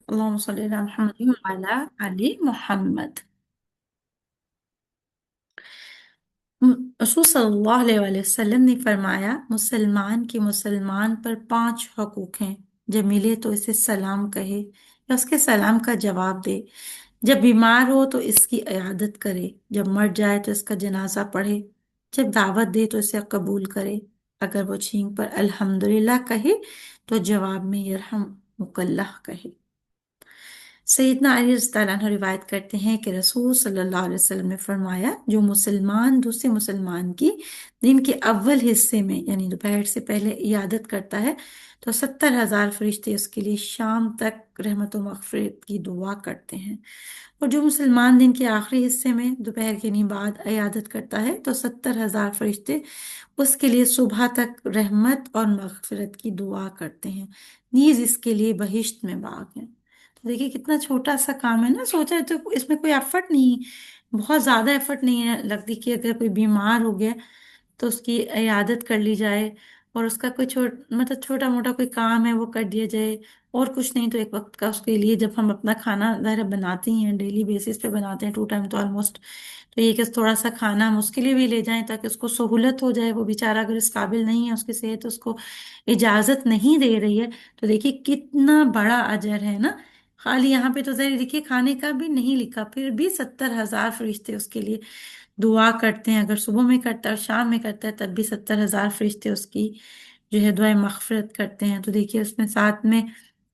اللهم صل على محمد وعلى آل محمد। रसूल सल्लल्लाहु अलैहि वसल्लम ने फरमाया, मुसलमान की मुसलमान पर 5 हकूक हैं। जब मिले तो इसे सलाम कहे या उसके सलाम का जवाब दे। जब बीमार हो तो इसकी इयादत करे। जब मर जाए तो इसका जनाजा पढ़े। जब दावत दे तो इसे कबूल करे। अगर वो छींक पर अल्हम्दुलिल्लाह कहे तो जवाब में यरहमुकल्लाह कहे। सैयदना अली रज़ियल्लाहु अन्हु रिवायत करते हैं कि रसूल सल्लल्लाहु अलैहि वसल्लम ने फरमाया, जो मुसलमान दूसरे मुसलमान की दिन के अव्वल हिस्से में यानी दोपहर से पहले इयादत करता है तो 70,000 फरिश्ते उसके लिए शाम तक रहमत व मग़फ़िरत की दुआ करते हैं। और जो मुसलमान दिन के आखिरी हिस्से में दोपहर के बाद इयादत करता है तो 70,000 फरिश्ते उसके लिए सुबह तक रहमत और मग़फ़िरत की दुआ करते हैं। नीज इसके लिए बहिश्त में बाग है। तो देखिए कितना छोटा सा काम है ना, सोचा है तो इसमें कोई एफर्ट नहीं, बहुत ज्यादा एफर्ट नहीं है लगती कि अगर कोई बीमार हो गया तो उसकी इयादत कर ली जाए और उसका कोई मतलब छोटा मोटा कोई काम है वो कर दिया जाए। और कुछ नहीं तो एक वक्त का उसके लिए, जब हम अपना खाना ज़ाहिर है बनाते ही हैं, डेली बेसिस पे बनाते हैं 2 टाइम तो ऑलमोस्ट, तो ये कि थोड़ा सा खाना हम उसके लिए भी ले जाएं ताकि उसको सहूलत हो जाए। वो बेचारा अगर इस काबिल नहीं है, उसकी सेहत उसको इजाजत नहीं दे रही है, तो देखिए कितना बड़ा अजर है ना। खाली यहाँ पे तो जरा देखिए खाने का भी नहीं लिखा, फिर भी 70,000 फरिश्ते उसके लिए दुआ करते हैं। अगर सुबह में करता है और शाम में करता है तब भी 70,000 फरिश्ते उसकी जो है दुआएं मगफिरत करते हैं। तो देखिए उसमें साथ में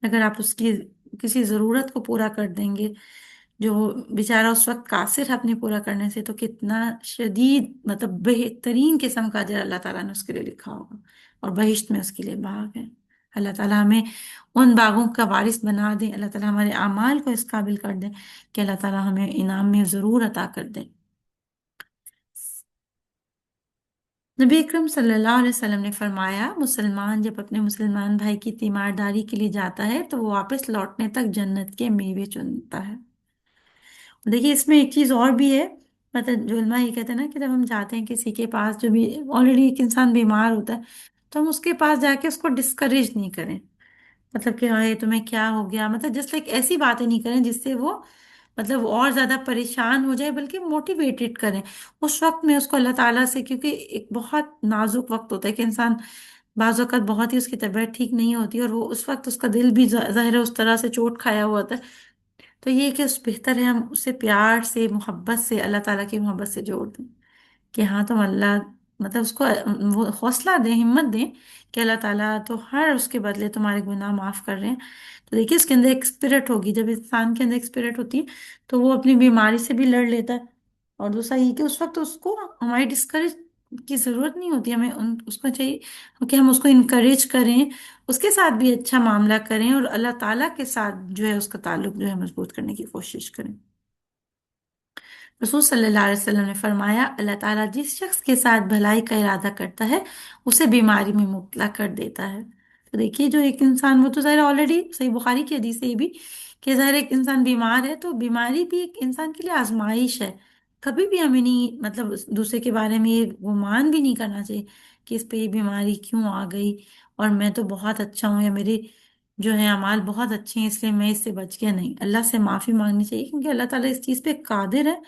अगर आप उसकी किसी ज़रूरत को पूरा कर देंगे, जो बेचारा उस वक्त कासिर है अपने पूरा करने से, तो कितना शदीद मतलब बेहतरीन किस्म का अजर अल्लाह ताला ने उसके लिए लिखा होगा। और बहिश्त में उसके लिए बाग है। अल्लाह ताला हमें उन बागों का वारिस बना दे। अल्लाह ताला हमारे अमाल को इस काबिल कर दे कि अल्लाह ताला हमें इनाम में ज़रूर अता कर दे। नबी अकरम सल्लल्लाहु अलैहि वसल्लम ने फरमाया, मुसलमान जब अपने मुसलमान भाई की तीमारदारी के लिए जाता है तो वो वापस लौटने तक जन्नत के मेवे चुनता है। देखिए इसमें एक चीज और भी है, मतलब जो उलमा ये कहते हैं ना कि जब हम जाते हैं किसी के पास, जो भी ऑलरेडी एक इंसान बीमार होता है, तो हम उसके पास जाके उसको डिस्करेज नहीं करें। मतलब कि हाँ ये तुम्हें क्या हो गया, मतलब जस्ट लाइक ऐसी बातें नहीं करें जिससे वो मतलब और ज्यादा परेशान हो जाए, बल्कि मोटिवेटेड करें उस वक्त में उसको अल्लाह ताला से। क्योंकि एक बहुत नाजुक वक्त होता है कि इंसान बाज़ वक़्त बहुत ही उसकी तबीयत ठीक नहीं होती और वो उस वक्त उसका दिल भी ज़ाहिर है उस तरह से चोट खाया हुआ होता है। तो ये कि उस बेहतर है हम उसे प्यार से मोहब्बत से अल्लाह ताला की मोहब्बत से जोड़ दें कि हाँ तुम अल्लाह, मतलब उसको वो हौसला दें, हिम्मत दें कि अल्लाह ताला तो हर उसके बदले तुम्हारे गुनाह माफ कर रहे हैं। तो देखिए इसके अंदर एक स्पिरिट होगी, जब इंसान के अंदर एक स्पिरिट होती है तो वो अपनी बीमारी से भी लड़ लेता है। और दूसरा ये कि उस वक्त उसको हमारी डिस्करेज की जरूरत नहीं होती, हमें उसको चाहिए कि हम उसको इनकरेज करें, उसके साथ भी अच्छा मामला करें और अल्लाह ताला के साथ जो है उसका ताल्लुक जो है मजबूत करने की कोशिश करें। रसूल सल्लल्लाहु अलैहि वसल्लम ने फरमाया, अल्लाह ताला जिस शख्स के साथ भलाई का इरादा करता है उसे बीमारी में मुब्तला कर देता है। तो देखिए जो एक इंसान, वो तो ज़ाहिर ऑलरेडी सही बुखारी की हदीस है ये भी कि ज़ाहिर एक इंसान बीमार है तो बीमारी भी एक इंसान के लिए आजमाइश है। कभी भी हमें नहीं, मतलब दूसरे के बारे में ये गुमान भी नहीं करना चाहिए कि इस पे ये बीमारी क्यों आ गई और मैं तो बहुत अच्छा हूँ या मेरे जो है अमाल बहुत अच्छे हैं इसलिए मैं इससे बच गया। नहीं, अल्लाह से माफी मांगनी चाहिए क्योंकि अल्लाह ताला इस चीज़ पे कादिर है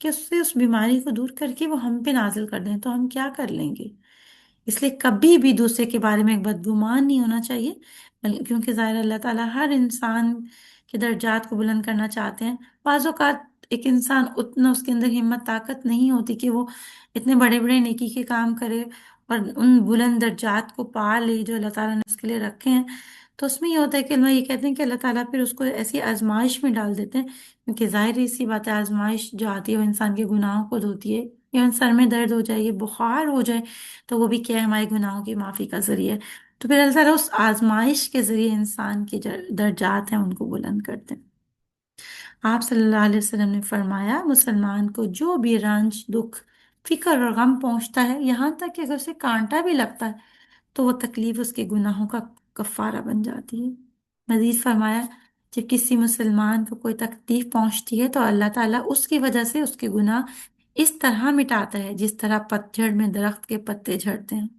कि उससे उस बीमारी को दूर करके वो हम पे नाजिल कर दें, तो हम क्या कर लेंगे। इसलिए कभी भी दूसरे के बारे में एक बदगुमान नहीं होना चाहिए, क्योंकि ज़ाहिर अल्लाह ताला हर इंसान के दर्जात को बुलंद करना चाहते हैं। बाज़ औक़ात एक इंसान उतना उसके अंदर हिम्मत ताकत नहीं होती कि वो इतने बड़े बड़े नेकी के काम करे और उन बुलंद दर्जात को पा ले जो अल्लाह ताला ने उसके लिए रखे हैं। तो उसमें ये होता है कि अल्लाह ये कहते हैं कि अल्लाह ताला फिर उसको ऐसी आजमाइश में डाल देते हैं, क्योंकि जाहिर सी बात है आजमाइश जो आती है वो इंसान के गुनाहों को धोती है। या सर में दर्द हो जाए, ये बुखार हो जाए, तो वो भी क्या है, हमारे गुनाहों की माफी का जरिया है। तो फिर अल्लाह ताला उस आजमाइश के जरिए इंसान के दर्जात हैं उनको बुलंद करते हैं। आप सल्लल्लाहु अलैहि वसल्लम ने फरमाया, मुसलमान को जो भी रंज दुख फिक्र और गम पहुंचता है, यहाँ तक कि अगर उसे कांटा भी लगता है तो वो तकलीफ उसके गुनाहों का कफारा बन जाती है। मजीद फरमाया, जब किसी मुसलमान को कोई तकलीफ पहुंचती है तो अल्लाह ताला उसकी वजह से उसके गुनाह इस तरह मिटाता है जिस तरह पतझड़ में दरख्त के पत्ते झड़ते हैं।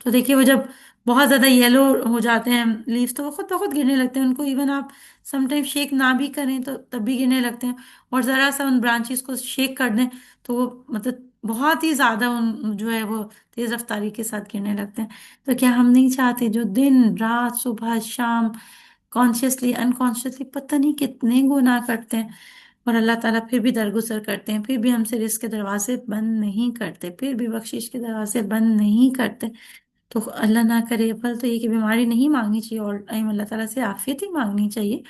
तो देखिए वो जब بہت زیادہ یلو ہو جاتے ہیں لیوز تو وہ خود بخود گرنے لگتے ہیں، ان کو ایون آپ سم ٹائم شیک نہ بھی کریں تو تب بھی گرنے لگتے ہیں، اور ذرا سا ان برانچز کو شیک کر دیں تو وہ مطلب بہت ہی زیادہ ان جو ہے وہ تیز رفتاری کے ساتھ گرنے لگتے ہیں۔ تو کیا ہم نہیں چاہتے جو دن رات صبح شام کانشیسلی انکانشیسلی پتہ نہیں کتنے گناہ کرتے ہیں، اور اللہ تعالیٰ پھر بھی درگزر کرتے ہیں، پھر بھی ہم سے رزق کے دروازے بند نہیں کرتے، پھر بھی بخشش کے دروازے بند نہیں کرتے؟ تو اللہ نہ کرے، پھل تو یہ کہ بیماری نہیں مانگنی چاہیے، اور ٹائم اللہ تعالیٰ سے عافیت ہی مانگنی چاہیے،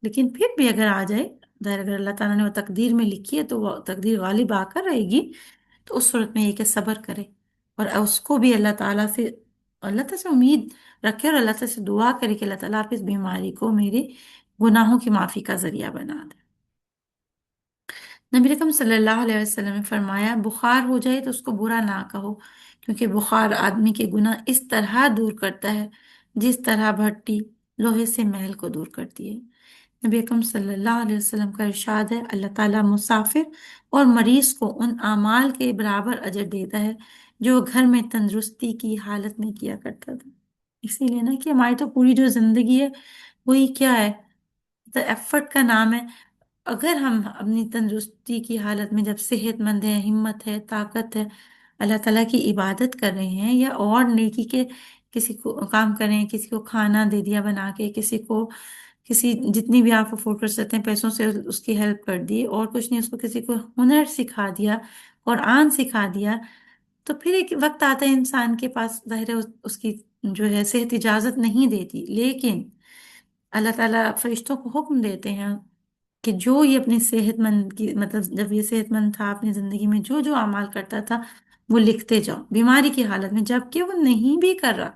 لیکن پھر بھی اگر آ جائے، ظاہر اگر اللہ تعالیٰ نے وہ تقدیر میں لکھی ہے تو وہ تقدیر غالب آ کر رہے گی، تو اس صورت میں یہ کہ صبر کرے، اور اس کو بھی اللہ تعالیٰ سے امید رکھے، اور اللہ تعالیٰ سے دعا کرے کہ اللہ تعالیٰ آپ اس بیماری کو میرے گناہوں کی معافی کا ذریعہ بنا دے۔ نبی اکرم صلی اللہ علیہ وسلم نے فرمایا بخار ہو جائے تو اس کو برا نہ کہو، کیونکہ بخار آدمی کے گناہ اس طرح دور کرتا ہے جس طرح بھٹی لوہے سے میل کو دور کرتی ہے۔ نبی اکرم صلی اللہ علیہ وسلم کا ارشاد ہے اللہ تعالیٰ مسافر اور مریض کو ان اعمال کے برابر اجر دیتا ہے جو گھر میں تندرستی کی حالت میں کیا کرتا تھا۔ اسی لیے نا کہ ہماری تو پوری جو زندگی ہے وہی کیا ہے، ایفرٹ کا نام ہے۔ اگر ہم اپنی تندرستی کی حالت میں جب صحت مند ہے، ہمت ہے، طاقت ہے، اللہ تعالیٰ کی عبادت کر رہے ہیں یا اور نیکی کے کسی کو کام کر رہے ہیں، کسی کو کھانا دے دیا بنا کے، کسی کو کسی جتنی بھی آپ افورڈ کر سکتے ہیں پیسوں سے اس کی ہیلپ کر دی، اور کچھ نہیں اس کو کسی کو ہنر سکھا دیا، قرآن سکھا دیا، تو پھر ایک وقت آتا ہے انسان کے پاس، ظاہر ہے اس کی جو ہے صحت اجازت نہیں دیتی، لیکن اللہ تعالیٰ فرشتوں کو حکم دیتے ہیں کہ جو یہ اپنی صحت مند کی مطلب جب یہ صحت مند تھا اپنی زندگی میں جو جو اعمال کرتا تھا وہ لکھتے جاؤ بیماری کی حالت میں، جبکہ وہ نہیں بھی کر رہا،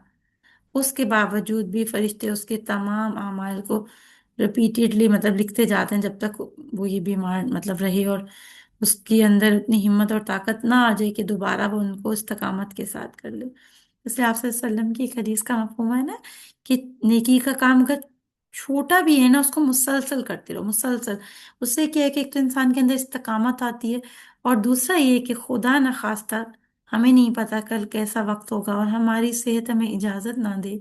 اس کے باوجود بھی فرشتے اس کے تمام اعمال کو ریپیٹیڈلی مطلب لکھتے جاتے ہیں جب تک وہ یہ بیمار مطلب رہے، اور اس کے اندر اتنی ہمت اور طاقت نہ آ جائے کہ دوبارہ وہ ان کو استقامت کے ساتھ کر لے۔ اس لیے آپ صلی اللہ علیہ وسلم کی ایک حدیث کا مفہوم ہے نا کہ نیکی کا کام اگر چھوٹا بھی ہے نا اس کو مسلسل کرتے رہو، مسلسل، اس سے کیا ہے کہ ایک تو انسان کے اندر استقامت آتی ہے، اور دوسرا یہ کہ خدا نخواستہ ہمیں نہیں پتا کل کیسا وقت ہوگا اور ہماری صحت ہمیں اجازت نہ دے،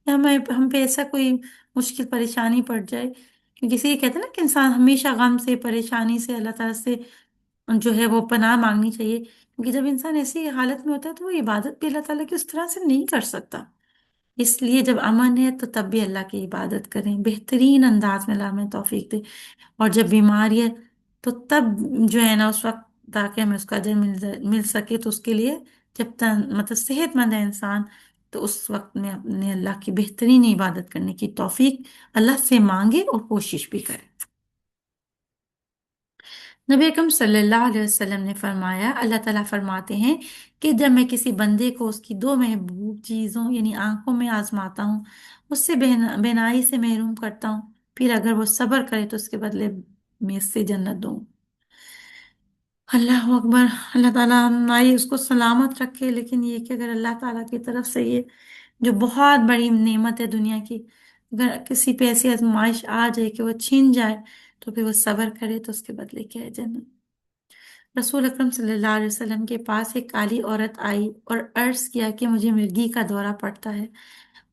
یا ہم پہ ایسا کوئی مشکل پریشانی پڑ جائے، کیونکہ اسی لیے کہتے ہیں نا کہ انسان ہمیشہ غم سے پریشانی سے اللہ تعالیٰ سے جو ہے وہ پناہ مانگنی چاہیے، کیونکہ جب انسان ایسی حالت میں ہوتا ہے تو وہ عبادت بھی اللہ تعالیٰ کی اس طرح سے نہیں کر سکتا۔ اس لیے جب امن ہے تو تب بھی اللہ کی عبادت کریں بہترین انداز میں، اللہ ہمیں توفیق دے، اور جب بیماری ہے تو تب جو ہے نا اس وقت تاکہ ہمیں اس کا اجر مل سکے تو اس کے لیے جب مطلب صحت مند ہے انسان تو اس وقت میں اپنے اللہ کی بہترین عبادت کرنے کی توفیق اللہ سے مانگے اور کوشش بھی کرے۔ نبی اکرم صلی اللہ علیہ وسلم نے فرمایا اللہ تعالیٰ فرماتے ہیں کہ جب میں کسی بندے کو اس کی دو محبوب چیزوں یعنی آنکھوں میں آزماتا ہوں، اس سے بینائی سے محروم کرتا ہوں، پھر اگر وہ صبر کرے تو اس کے بدلے میں اس سے جنت دوں۔ اللہ اکبر، اللہ تعالیٰ ہماری اس کو سلامت رکھے، لیکن یہ کہ اگر اللہ تعالیٰ کی طرف سے یہ جو بہت بڑی نعمت ہے دنیا کی، اگر کسی پہ ایسی آزمائش آ جائے کہ وہ چھین جائے تو پھر وہ صبر کرے تو اس کے بدلے کیا ہے جنت۔ رسول اکرم صلی اللہ علیہ وسلم کے پاس ایک کالی عورت آئی اور عرض کیا کہ مجھے مرگی کا دورہ پڑتا ہے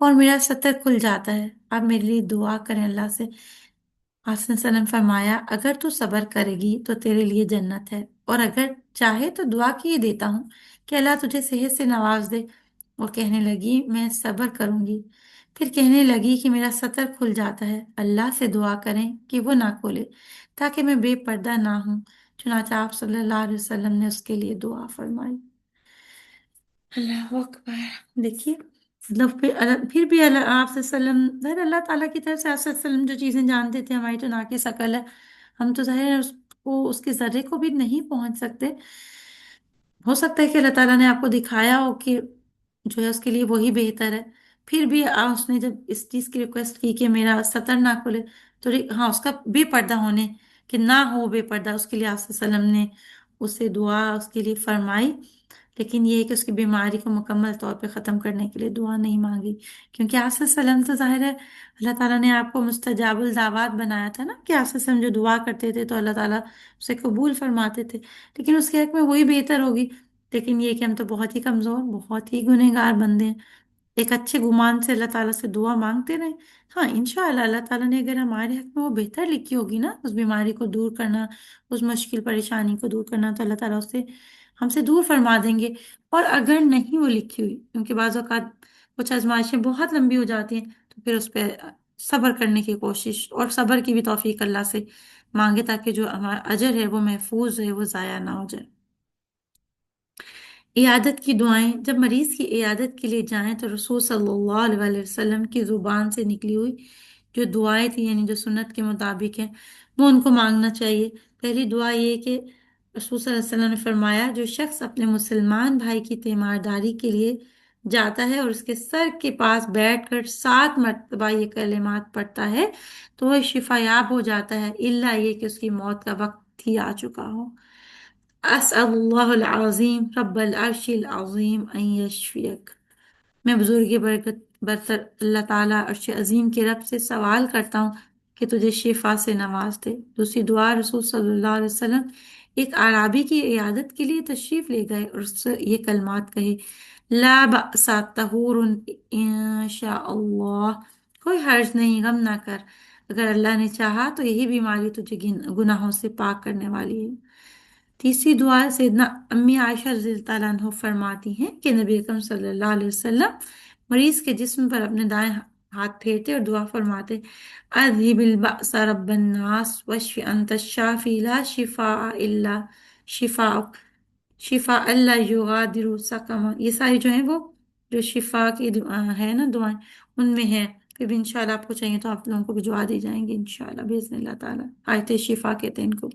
اور میرا سطر کھل جاتا ہے، آپ میرے لیے دعا کریں اللہ سے۔ آپ صلی اللہ علیہ وسلم فرمایا اگر تو صبر کرے گی تو تیرے لیے جنت ہے، اور اگر چاہے تو دعا کیے دیتا ہوں کہ اللہ تجھے صحت سے نواز دے۔ وہ کہنے لگی میں صبر کروں گی، پھر کہنے لگی کہ میرا سطر کھل جاتا ہے، اللہ سے دعا کریں کہ وہ نہ کھولے تاکہ میں بے پردہ نہ ہوں۔ چنانچہ آپ صلی اللہ علیہ وسلم نے اس کے لیے دعا فرمائی۔ اللہ اکبر، دیکھیے مطلب پھر بھی آپ صلی اللہ علیہ وسلم ظاہر اللہ تعالیٰ کی طرف سے آپ صلی اللہ علیہ وسلم جو چیزیں جانتے تھے ہماری تو ناقص عقل ہے، ہم تو ظاہر ہے اس کو اس کے ذرے کو بھی نہیں پہنچ سکتے۔ ہو سکتا ہے کہ اللہ تعالیٰ نے آپ کو دکھایا ہو کہ جو ہے اس کے لیے وہی بہتر ہے، پھر بھی اس نے جب اس چیز کی ریکویسٹ کی کہ میرا سطر نہ کھلے تو ہاں اس کا بے پردہ ہونے کہ نہ ہو بے پردہ، اس کے لیے آپ صلی اللہ علیہ وسلم نے اسے دعا اس کے لیے فرمائی، لیکن یہ ہے کہ اس کی بیماری کو مکمل طور پہ ختم کرنے کے لیے دعا نہیں مانگی، کیونکہ آپ صلی اللہ علیہ وسلم تو ظاہر ہے اللہ تعالیٰ نے آپ کو مستجاب الدعوات بنایا تھا نا، کہ آپ صلی اللہ علیہ وسلم جو دعا کرتے تھے تو اللہ تعالیٰ اسے قبول فرماتے تھے، لیکن اس کے حق میں وہی بہتر ہوگی، لیکن یہ کہ ہم تو بہت ہی کمزور بہت ہی گنہگار بندے ہیں، एक अच्छे गुमान से अल्लाह ताला से दुआ मांगते रहे। हाँ, इंशाअल्लाह अल्लाह ताला ने अगर हमारे हक में वो बेहतर लिखी होगी ना, उस बीमारी को दूर करना, उस मुश्किल परेशानी को दूर करना, तो अल्लाह ताला उससे हमसे दूर फरमा देंगे। और अगर नहीं वो लिखी हुई, क्योंकि बाज़ औक़ात कुछ आजमाइशें बहुत लंबी हो जाती हैं, तो फिर उस पर सब्र करने की कोशिश, और सब्र की भी तौफीक अल्लाह से मांगे, ताकि जो हमारा अजर है वो महफूज है, वो ज़ाया ना हो जाए। इयादत की दुआएं, जब मरीज की इयादत के लिए जाएं तो रसूल सल्लल्लाहु अलैहि वसल्लम की जुबान से निकली हुई जो दुआएं थी, यानी जो सुन्नत के मुताबिक है, वो उनको मांगना चाहिए। पहली दुआ ये कि रसूल सल्लल्लाहु अलैहि वसल्लम ने फरमाया, जो शख्स अपने मुसलमान भाई की तीमारदारी के लिए जाता है और उसके सर के पास बैठकर 7 मरतबा ये कलिमात पढ़ता है, तो वह शिफायाब हो जाता है, इल्ला ये कि उसकी मौत का वक्त ही आ चुका हो। असअलुल्लाहुल अज़ीम रब्बल अर्शिल अज़ीम अन यशफियक। मैं बुजुर्ग बरकत बरतर अल्लाह ताला अर्श अजीम के रब से सवाल करता हूँ कि तुझे शिफा से नवाज दे। दूसरी दुआ, रसूल सल्लल्लाहु अलैहि वसल्लम एक आराबी की इयादत के लिए तशरीफ ले गए और उससे ये कलमात कहे, ला बअसा तहूरुन इंशाअल्लाह, कोई हर्ज नहीं, गम ना कर, अगर अल्लाह ने चाहा तो यही बीमारी तुझे गुनाहों से पाक करने वाली है। तीसरी दुआ सैयदना अम्मी आयशा रज़ी अल्लाह अन्हा फरमाती हैं कि नबी अकरम सल्लल्लाहु अलैहि वसल्लम मरीज के जिस्म पर अपने दाएं हाथ फेरते और दुआ फरमाते, अज़हिबिल बअस रब्बन नास वश्फि अंत शाफी ला शिफा इल्ला शिफा, शिफा अल्ला युगादिरु सकमा। ये सारी जो है वो जो शिफा की दुआ है ना, दुआएं उनमें है। फिर भी इंशाल्लाह आपको चाहिए तो आप लोगों को भिजवा दी जाएंगी इंशाल्लाह बिस्मिल्लाह ताला। आयते शिफा कहते हैं इनको।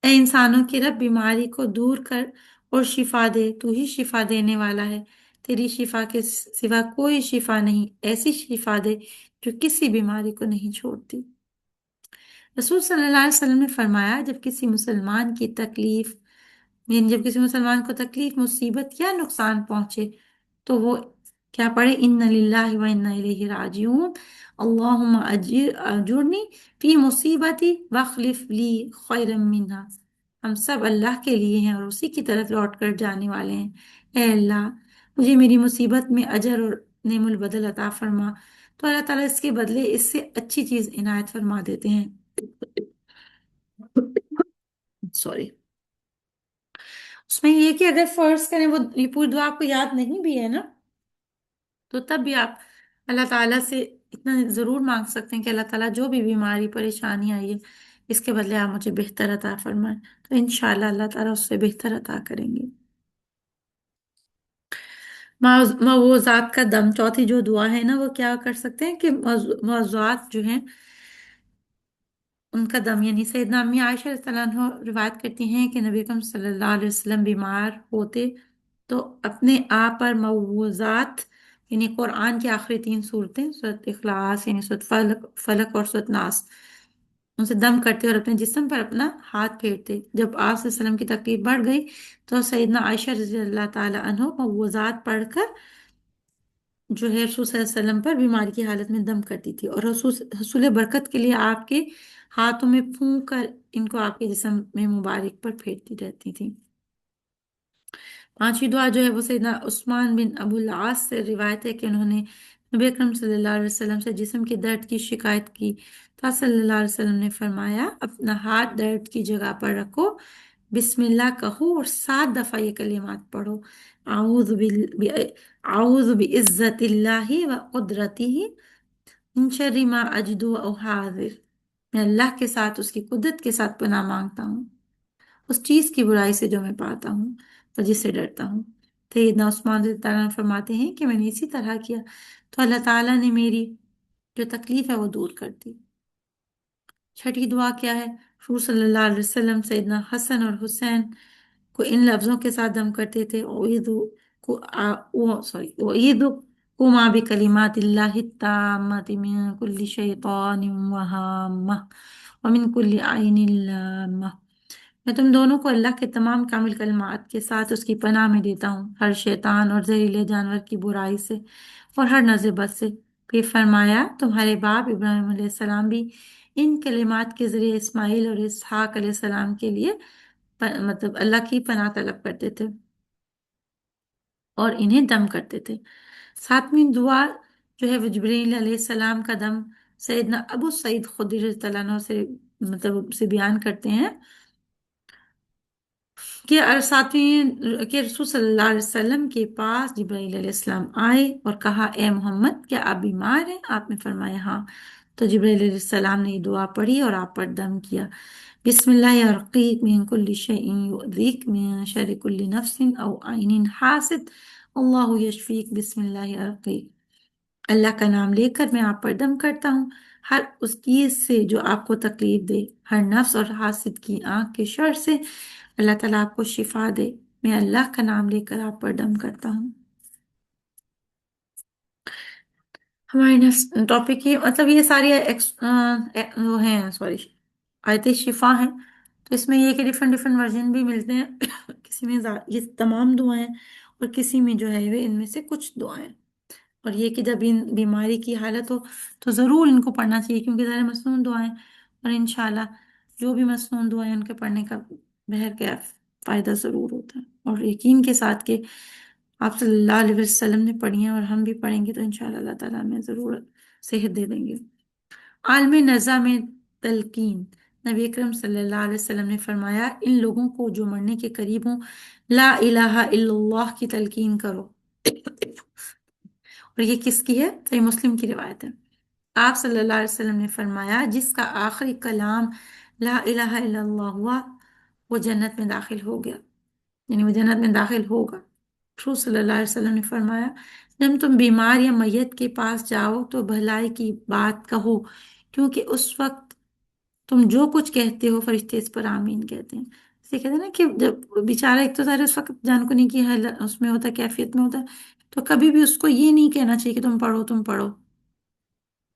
ए इंसानों की रब, बीमारी को दूर कर और शिफा दे, तू ही शिफा देने वाला है, तेरी शिफा के सिवा कोई शिफा नहीं, ऐसी शिफा दे जो किसी बीमारी को नहीं छोड़ती। रसूल सल्लल्लाहु अलैहि वसल्लम ने फरमाया, जब किसी मुसलमान की तकलीफ, यानी जब किसी मुसलमान को तकलीफ, मुसीबत या नुकसान पहुंचे, तो वो क्या पढ़े, इन्ना लिल्लाहि व इन्ना इलैहि राजिऊन, अल्लाहुम्मा अजुरनी फी मुसीबती वख्लिफ ली खैरम मिन्हा। हम सब अल्लाह के लिए हैं और उसी की तरफ लौट कर जाने वाले हैं। ए अल्लाह, मुझे मेरी मुसीबत में अजर और नेमुल बदल अता फरमा। तो अल्लाह ताला इसके बदले इससे अच्छी चीज इनायत फरमा देते हैं। सॉरी। उसमें ये कि अगर फर्ज करें वो ये पूरी दुआ आपको याद नहीं भी है ना, तो तब भी आप अल्लाह ताला से इतना जरूर मांग सकते हैं कि अल्लाह ताला जो भी बीमारी परेशानी आई है, इसके बदले आप मुझे बेहतर अता फरमाएं, तो इंशाल्लाह अल्लाह ताला उससे बेहतर अता करेंगे। मौज़ूआत का दम, चौथी जो दुआ है ना, वो क्या कर सकते हैं कि मौज़ूआत जो हैं उनका दम, यानी सैयदना अम्मी आयशा रज़ियल्लाहु अन्हा रिवायत करती हैं कि नबी अकरम सल्लल्लाहु अलैहि वसल्लम बीमार होते तो अपने आप पर मौज़ूआत, यानी कुरान की आखिरी 3 सूरतें, सूरत इखलास यानी सूरत फलक फलक और सूरत नास, उनसे दम करते और अपने जिस्म पर अपना हाथ फेरते। जब आप सल्लल्लाहु अलैहि वसल्लम की तकलीफ बढ़ गई तो सैयदना आयशा रज़ी अल्लाह ताला अन्हा मौज़ूआत पढ़कर जो है रसूल सल्लल्लाहु अलैहि वसल्लम पर बीमारी की हालत में दम करती थी, और हसूल बरकत के लिए आपके हाथों में फूंक कर इनको आपके जिस्म में मुबारक पर फेरती रहती थी। पांचवी दुआ जो है वो सैयदना उस्मान बिन अबुल आस से रिवायत है कि उन्होंने नबी अकरम सल्लल्लाहु अलैहि वसल्लम से जिस्म के दर्द की शिकायत की, तो सल्लल्लाहु अलैहि वसल्लम ने फरमाया, अपना हाथ दर्द की जगह पर रखो, बिस्मिल्लाह कहो और 7 दफा ये कलिमात पढ़ो, आऊज़ बि आऊज़ बिइज़्ज़तिल्लाहि व कुदरतिही मिन शर्रि मा अजिदु व उहाज़िर। मैं अल्लाह के साथ, उसकी कुदरत के साथ पनाह मांगता हूँ उस चीज की बुराई से जो मैं पाता हूँ और जिससे डरता हूँ। सैयदना उस्मान रज़ी अल्लाह अन्हु फरमाते हैं कि मैंने इसी तरह किया तो अल्लाह ताला ने मेरी जो तकलीफ है वो दूर कर दी। छठी दुआ क्या है, रसूल सल्लल्लाहु अलैहि वसल्लम सैयदना हसन और हुसैन को इन लफ्जों के साथ दम करते थे, उईदु को सॉरी उईदु कुमा बि कलिमातिल्लाहि ताम्मति मिन कुल्ली शैतानिन व हाम्मा व मिन कुल्ली आइनिन लाम्मा। मैं तुम दोनों को अल्लाह के तमाम कामिल कलमात के साथ उसकी पनाह में देता हूँ, हर शैतान और जहरीले जानवर की बुराई से और हर नज़र बद से। फिर फरमाया, तुम्हारे बाप इब्राहिम अलैहिस्सलाम भी इन कलिमात के जरिए इस्माइल और इसहाक अलैहिस्सलाम के लिए मतलब अल्लाह की पनाह तलब करते थे और इन्हें दम करते थे। ساتویں دعا جو ہے وہ جبرائیل علیہ السلام کا دم سیدنا ابو سعید خدری رضی اللہ عنہ سے مطلب سے بیان کرتے ہیں کہ ساتویں کہ رسول صلی اللہ علیہ وسلم کے پاس جبرائیل علیہ السلام آئے اور کہا اے محمد کیا آپ بیمار ہیں؟ آپ نے فرمایا ہاں۔ تو جبرائیل علیہ السلام نے یہ دعا پڑھی اور آپ پر دم کیا، بسم اللہ ارقیک من کل شیء یؤذیک من شر کل نفس او عین حاسد اللہ یشفیک بسم اللہ ارقیک۔ اللہ کا نام لے کر میں آپ پر دم کرتا ہوں ہر اس چیز سے جو آپ کو تکلیف دے، ہر نفس اور حاسد کی آنکھ کے شر سے اللہ تعالیٰ آپ کو شفا دے۔ میں اللہ کا نام لے کر آپ پر دم کرتا ہوں۔ ہمارے نیکسٹ ٹاپک کی مطلب یہ ساری وہ ہیں سوری آیت شفا ہیں، تو اس میں یہ کہ ڈفرینٹ ڈفرینٹ ورژن بھی ملتے ہیں کسی میں یہ تمام دعائیں اور کسی میں جو ہے وہ ان میں سے کچھ دعائیں، اور یہ کہ جب ان بیماری کی حالت ہو تو ضرور ان کو پڑھنا چاہیے کیونکہ ظاہر مصنون دعائیں، اور انشاءاللہ جو بھی مصنون دعائیں ان کے پڑھنے کا بہرکیف فائدہ ضرور ہوتا ہے، اور یقین کے ساتھ کہ آپ صلی اللہ علیہ وسلم نے پڑھی ہیں اور ہم بھی پڑھیں گے تو انشاءاللہ اللہ تعالیٰ ہمیں ضرور صحت دے دیں گے۔ عالم نظام تلقین، نبی اکرم صلی اللہ علیہ وسلم نے فرمایا ان لوگوں کو جو مرنے کے قریب ہوں لا الہ الا اللہ کی تلقین کرو، اور یہ کس کی ہے؟ صحیح مسلم کی روایت ہے۔ آپ صلی اللہ علیہ وسلم نے فرمایا جس کا آخری کلام لا الہ الا اللہ ہوا وہ جنت میں داخل ہو گیا، یعنی وہ جنت میں داخل ہوگا۔ رسول صلی اللہ علیہ وسلم نے فرمایا جب تم بیمار یا میت کے پاس جاؤ تو بھلائی کی بات کہو، کیونکہ اس وقت تم جو کچھ کہتے ہو فرشتے اس پر آمین کہتے ہیں۔ اسے کہتے ہیں نا کہ جب بیچارہ ایک تو ظاہر اس وقت جان کو نہیں کی اس میں ہوتا ہے، کیفیت میں ہوتا ہے، تو کبھی بھی اس کو یہ نہیں کہنا چاہیے کہ تم پڑھو تم پڑھو۔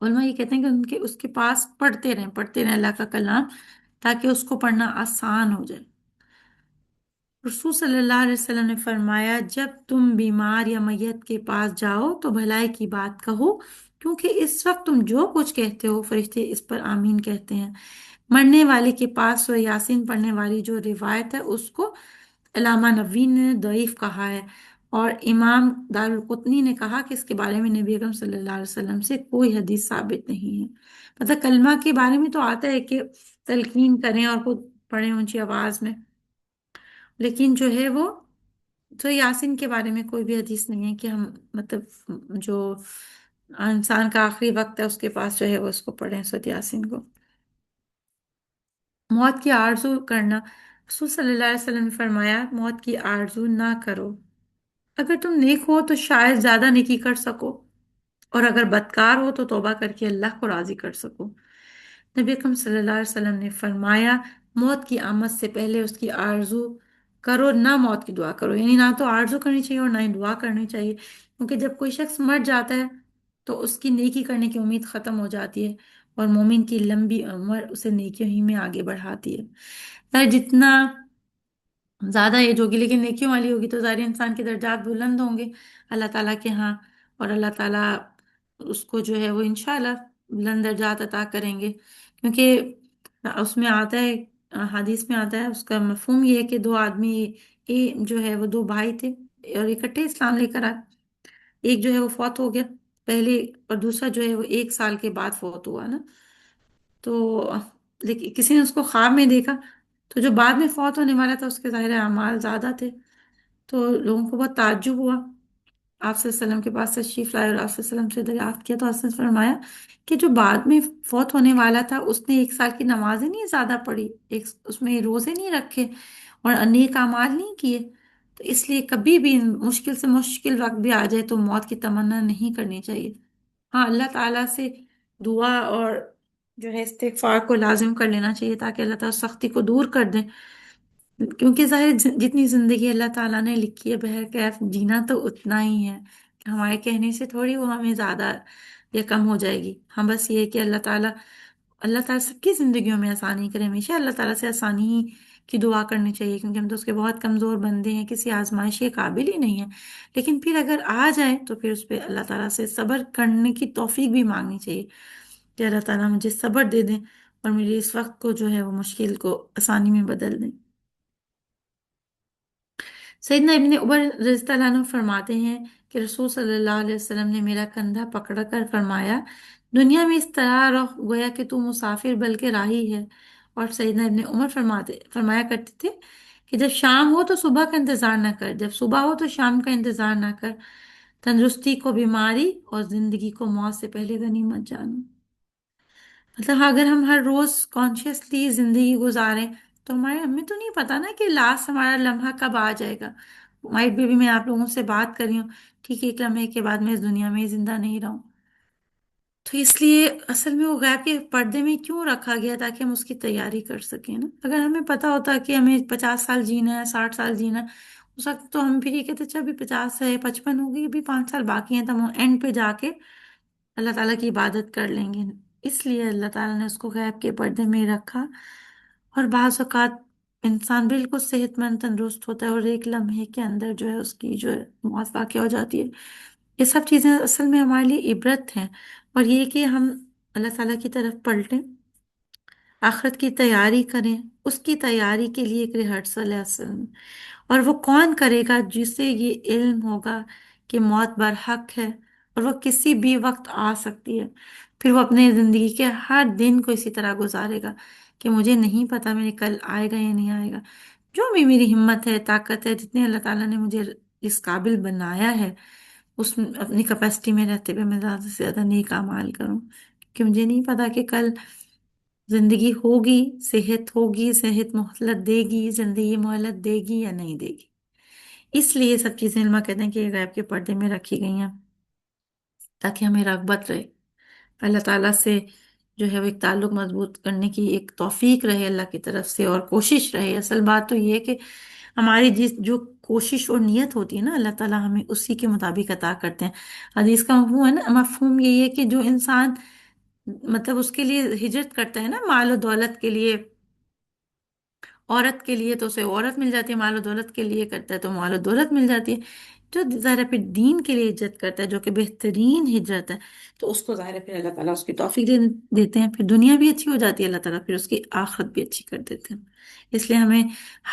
علماء یہ کہتے ہیں کہ اس کے پاس پڑھتے رہیں اللہ کا کلام تاکہ اس کو پڑھنا آسان ہو جائے۔ رسول صلی اللہ علیہ وسلم نے فرمایا جب تم بیمار یا میت کے پاس جاؤ تو بھلائی کی بات کہو، کیونکہ اس وقت تم جو کچھ کہتے ہو فرشتے اس پر آمین کہتے ہیں۔ مرنے والے کے پاس سورہ یاسین پڑھنے والی جو روایت ہے اس کو علامہ نووی نے ضعیف کہا ہے، اور امام دارالقطنی نے کہا کہ اس کے بارے میں نبی اکرم صلی اللہ علیہ وسلم سے کوئی حدیث ثابت نہیں ہے۔ مطلب کلمہ کے بارے میں تو آتا ہے کہ تلقین کریں اور خود پڑھیں اونچی آواز میں، لیکن جو ہے وہ تو یاسین کے بارے میں کوئی بھی حدیث نہیں ہے کہ ہم مطلب جو انسان کا آخری وقت ہے اس کے پاس جو ہے وہ اس کو پڑھیں سورۃ یاسین کو۔ موت کی آرزو کرنا، رسول صلی اللہ علیہ وسلم نے فرمایا موت کی آرزو نہ کرو، اگر تم نیک ہو تو شاید زیادہ نیکی کر سکو، اور اگر بدکار ہو تو توبہ کر کے اللہ کو راضی کر سکو۔ نبی اکرم صلی اللہ علیہ وسلم نے فرمایا موت کی آمد سے پہلے اس کی آرزو کرو، نہ موت کی دعا کرو، یعنی نہ تو آرزو کرنی چاہیے اور نہ ہی دعا کرنی چاہیے، کیونکہ جب کوئی شخص مر جاتا ہے تو اس کی نیکی کرنے کی امید ختم ہو جاتی ہے، اور مومن کی لمبی عمر اسے نیکیوں ہی میں آگے بڑھاتی ہے۔ جتنا زیادہ ایج ہوگی لیکن نیکیوں والی ہوگی تو ظاہر انسان کے درجات بلند ہوں گے اللہ تعالیٰ کے ہاں، اور اللہ تعالیٰ اس کو جو ہے وہ انشاءاللہ بلند درجات عطا کریں گے، کیونکہ اس میں آتا ہے حدیث میں آتا ہے اس کا مفہوم یہ ہے کہ دو آدمی جو ہے وہ دو بھائی تھے اور اکٹھے اسلام لے کر آئے، ایک جو ہے وہ فوت ہو گیا پہلے اور دوسرا جو ہے وہ 1 سال کے بعد فوت ہوا نا، تو لیکن کسی نے اس کو خواب میں دیکھا، تو جو بعد میں فوت ہونے والا تھا اس کے ظاہر اعمال زیادہ تھے، تو لوگوں کو بہت تعجب ہوا، آپ صلی اللہ علیہ وسلم کے پاس تشریف لائے اور آپ صلی اللہ علیہ وسلم سے دریافت کیا تو آپ نے فرمایا کہ جو بعد میں فوت ہونے والا تھا اس نے 1 سال کی نمازیں نہیں زیادہ پڑھی، اس میں روزے نہیں رکھے اور نیک اعمال نہیں کیے، تو اس لیے کبھی بھی مشکل سے مشکل وقت بھی آ جائے تو موت کی تمنا نہیں کرنی چاہیے۔ ہاں اللہ تعالیٰ سے دعا اور جو ہے استغفار کو لازم کر لینا چاہیے تاکہ اللہ تعالیٰ سختی کو دور کر دیں، کیونکہ ظاہر جتنی زندگی اللہ تعالیٰ نے لکھی ہے بہرکیف جینا تو اتنا ہی ہے، ہمارے کہنے سے تھوڑی وہ ہمیں زیادہ یا کم ہو جائے گی، ہم بس یہ ہے کہ اللہ تعالیٰ سب کی زندگیوں میں آسانی کرے، ہمیشہ اللہ تعالیٰ سے آسانی ہی کی دعا کرنی چاہیے، کیونکہ ہم تو اس کے بہت کمزور بندے ہیں، کسی آزمائش کے قابل ہی نہیں ہیں، لیکن پھر اگر آ جائے تو پھر اس پہ اللہ تعالیٰ سے صبر کرنے کی توفیق بھی مانگنی چاہیے کہ اللہ تعالیٰ مجھے صبر دے دیں اور میری اس وقت کو جو ہے وہ مشکل کو آسانی میں بدل دیں۔ سیدنا ابن عمر رضی اللہ عنہ فرماتے ہیں کہ رسول صلی اللہ علیہ وسلم نے میرا کندھا پکڑ کر فرمایا، دنیا میں اس طرح رخ گویا کہ تو مسافر بلکہ راہی ہے۔ اور سیدنا ابن عمر فرمایا کرتے تھے کہ جب شام ہو تو صبح کا انتظار نہ کر، جب صبح ہو تو شام کا انتظار نہ کر، تندرستی کو بیماری اور زندگی کو موت سے پہلے غنیمت جانو۔ مطلب اگر ہم ہر روز کانشیسلی زندگی گزاریں تو ہمیں تو نہیں پتا نا کہ لاسٹ ہمارا لمحہ کب آ جائے گا۔ مائٹ بھی میں آپ لوگوں سے بات کر رہی ہوں، ٹھیک ہے، ایک لمحے کے بعد میں اس دنیا میں زندہ نہیں رہوں۔ تو اس لیے اصل میں وہ غیب کے پردے میں کیوں رکھا گیا تاکہ ہم اس کی تیاری کر سکیں نا۔ اگر ہمیں پتا ہوتا کہ ہمیں 50 سال جینا ہے، 60 سال جینا ہے، اس وقت تو ہم پھر یہ کہتے اچھا ابھی 50 ہے، 55 ہو گئی، ابھی 5 سال باقی ہیں، تو ہم اینڈ پہ جا کے اللہ تعالیٰ کی عبادت کر لیں گے۔ اس لیے اللہ تعالیٰ نے اس کو غیب کے پردے میں رکھا۔ اور بعض اوقات انسان بالکل صحت مند تندرست ہوتا ہے اور ایک لمحے کے اندر جو ہے اس کی جو ہے موت واقع ہو جاتی ہے۔ یہ سب چیزیں اصل میں ہمارے لیے عبرت ہیں، اور یہ کہ ہم اللہ تعالیٰ کی طرف پلٹیں، آخرت کی تیاری کریں۔ اس کی تیاری کے لیے ایک ریہرسل ہے اصل میں، اور وہ کون کرے گا؟ جسے یہ علم ہوگا کہ موت برحق ہے اور وہ کسی بھی وقت آ سکتی ہے، پھر وہ اپنے زندگی کے ہر دن کو اسی طرح گزارے گا کہ مجھے نہیں پتا میرے کل آئے گا یا نہیں آئے گا۔ جو بھی میری ہمت ہے، طاقت ہے، جتنے اللہ تعالیٰ نے مجھے اس قابل بنایا ہے، اس اپنی کیپیسٹی میں رہتے ہوئے میں زیادہ سے زیادہ نیک اعمال کروں، کہ مجھے نہیں پتا کہ کل زندگی ہوگی، صحت ہوگی، صحت مہلت دے گی، زندگی مہلت دے گی یا نہیں دے گی۔ اس لیے یہ سب چیزیں علماء کہتے ہیں کہ یہ غیب کے پردے میں رکھی گئی ہیں تاکہ ہمیں رغبت رہے اللہ تعالیٰ سے، جو ہے وہ ایک تعلق مضبوط کرنے کی ایک توفیق رہے اللہ کی طرف سے، اور کوشش رہے۔ اصل بات تو یہ ہے کہ ہماری جو کوشش اور نیت ہوتی ہے نا، اللہ تعالیٰ ہمیں اسی کے مطابق عطا کرتے ہیں۔ حدیث کا مفہوم ہے نا، مفہوم یہی ہے کہ جو انسان مطلب اس کے لیے ہجرت کرتا ہے نا، مال و دولت کے لیے، عورت کے لیے تو اسے عورت مل جاتی ہے، مال و دولت کے لیے کرتا ہے تو مال و دولت مل جاتی ہے۔ جو ظاہر ہے پھر دین کے لیے ہجرت کرتا ہے، جو کہ بہترین ہجرت ہے، تو اس کو ظاہر ہے پھر اللہ تعالیٰ اس کی توفیق دیتے ہیں، پھر دنیا بھی اچھی ہو جاتی ہے، اللہ تعالیٰ پھر اس کی آخرت بھی اچھی کر دیتے ہیں۔ اس لیے ہمیں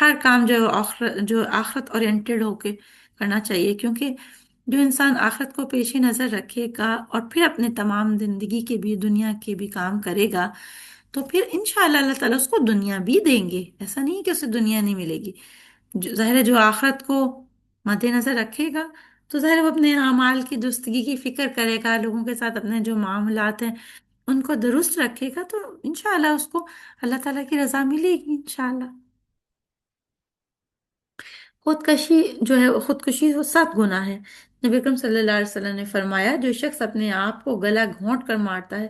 ہر کام جو آخرت اورینٹڈ ہو کے کرنا چاہیے، کیونکہ جو انسان آخرت کو پیش نظر رکھے گا اور پھر اپنے تمام زندگی کے بھی، دنیا کے بھی کام کرے گا، تو پھر انشاءاللہ اللہ تعالیٰ اس کو دنیا بھی دیں گے۔ ایسا نہیں کہ اسے دنیا نہیں ملے گی۔ ظاہر ہے جو آخرت کو مد نظر رکھے گا تو ظاہر ہے وہ اپنے اعمال کی درستگی کی فکر کرے گا، لوگوں کے ساتھ اپنے جو معاملات ہیں ان کو درست رکھے گا، تو انشاءاللہ اس کو اللہ تعالیٰ کی رضا ملے گی انشاءاللہ۔ خودکشی جو ہے، خودکشی وہ 7 گناہ ہے۔ نبی اکرم صلی اللہ علیہ وسلم نے فرمایا، جو شخص اپنے آپ کو گلا گھونٹ کر مارتا ہے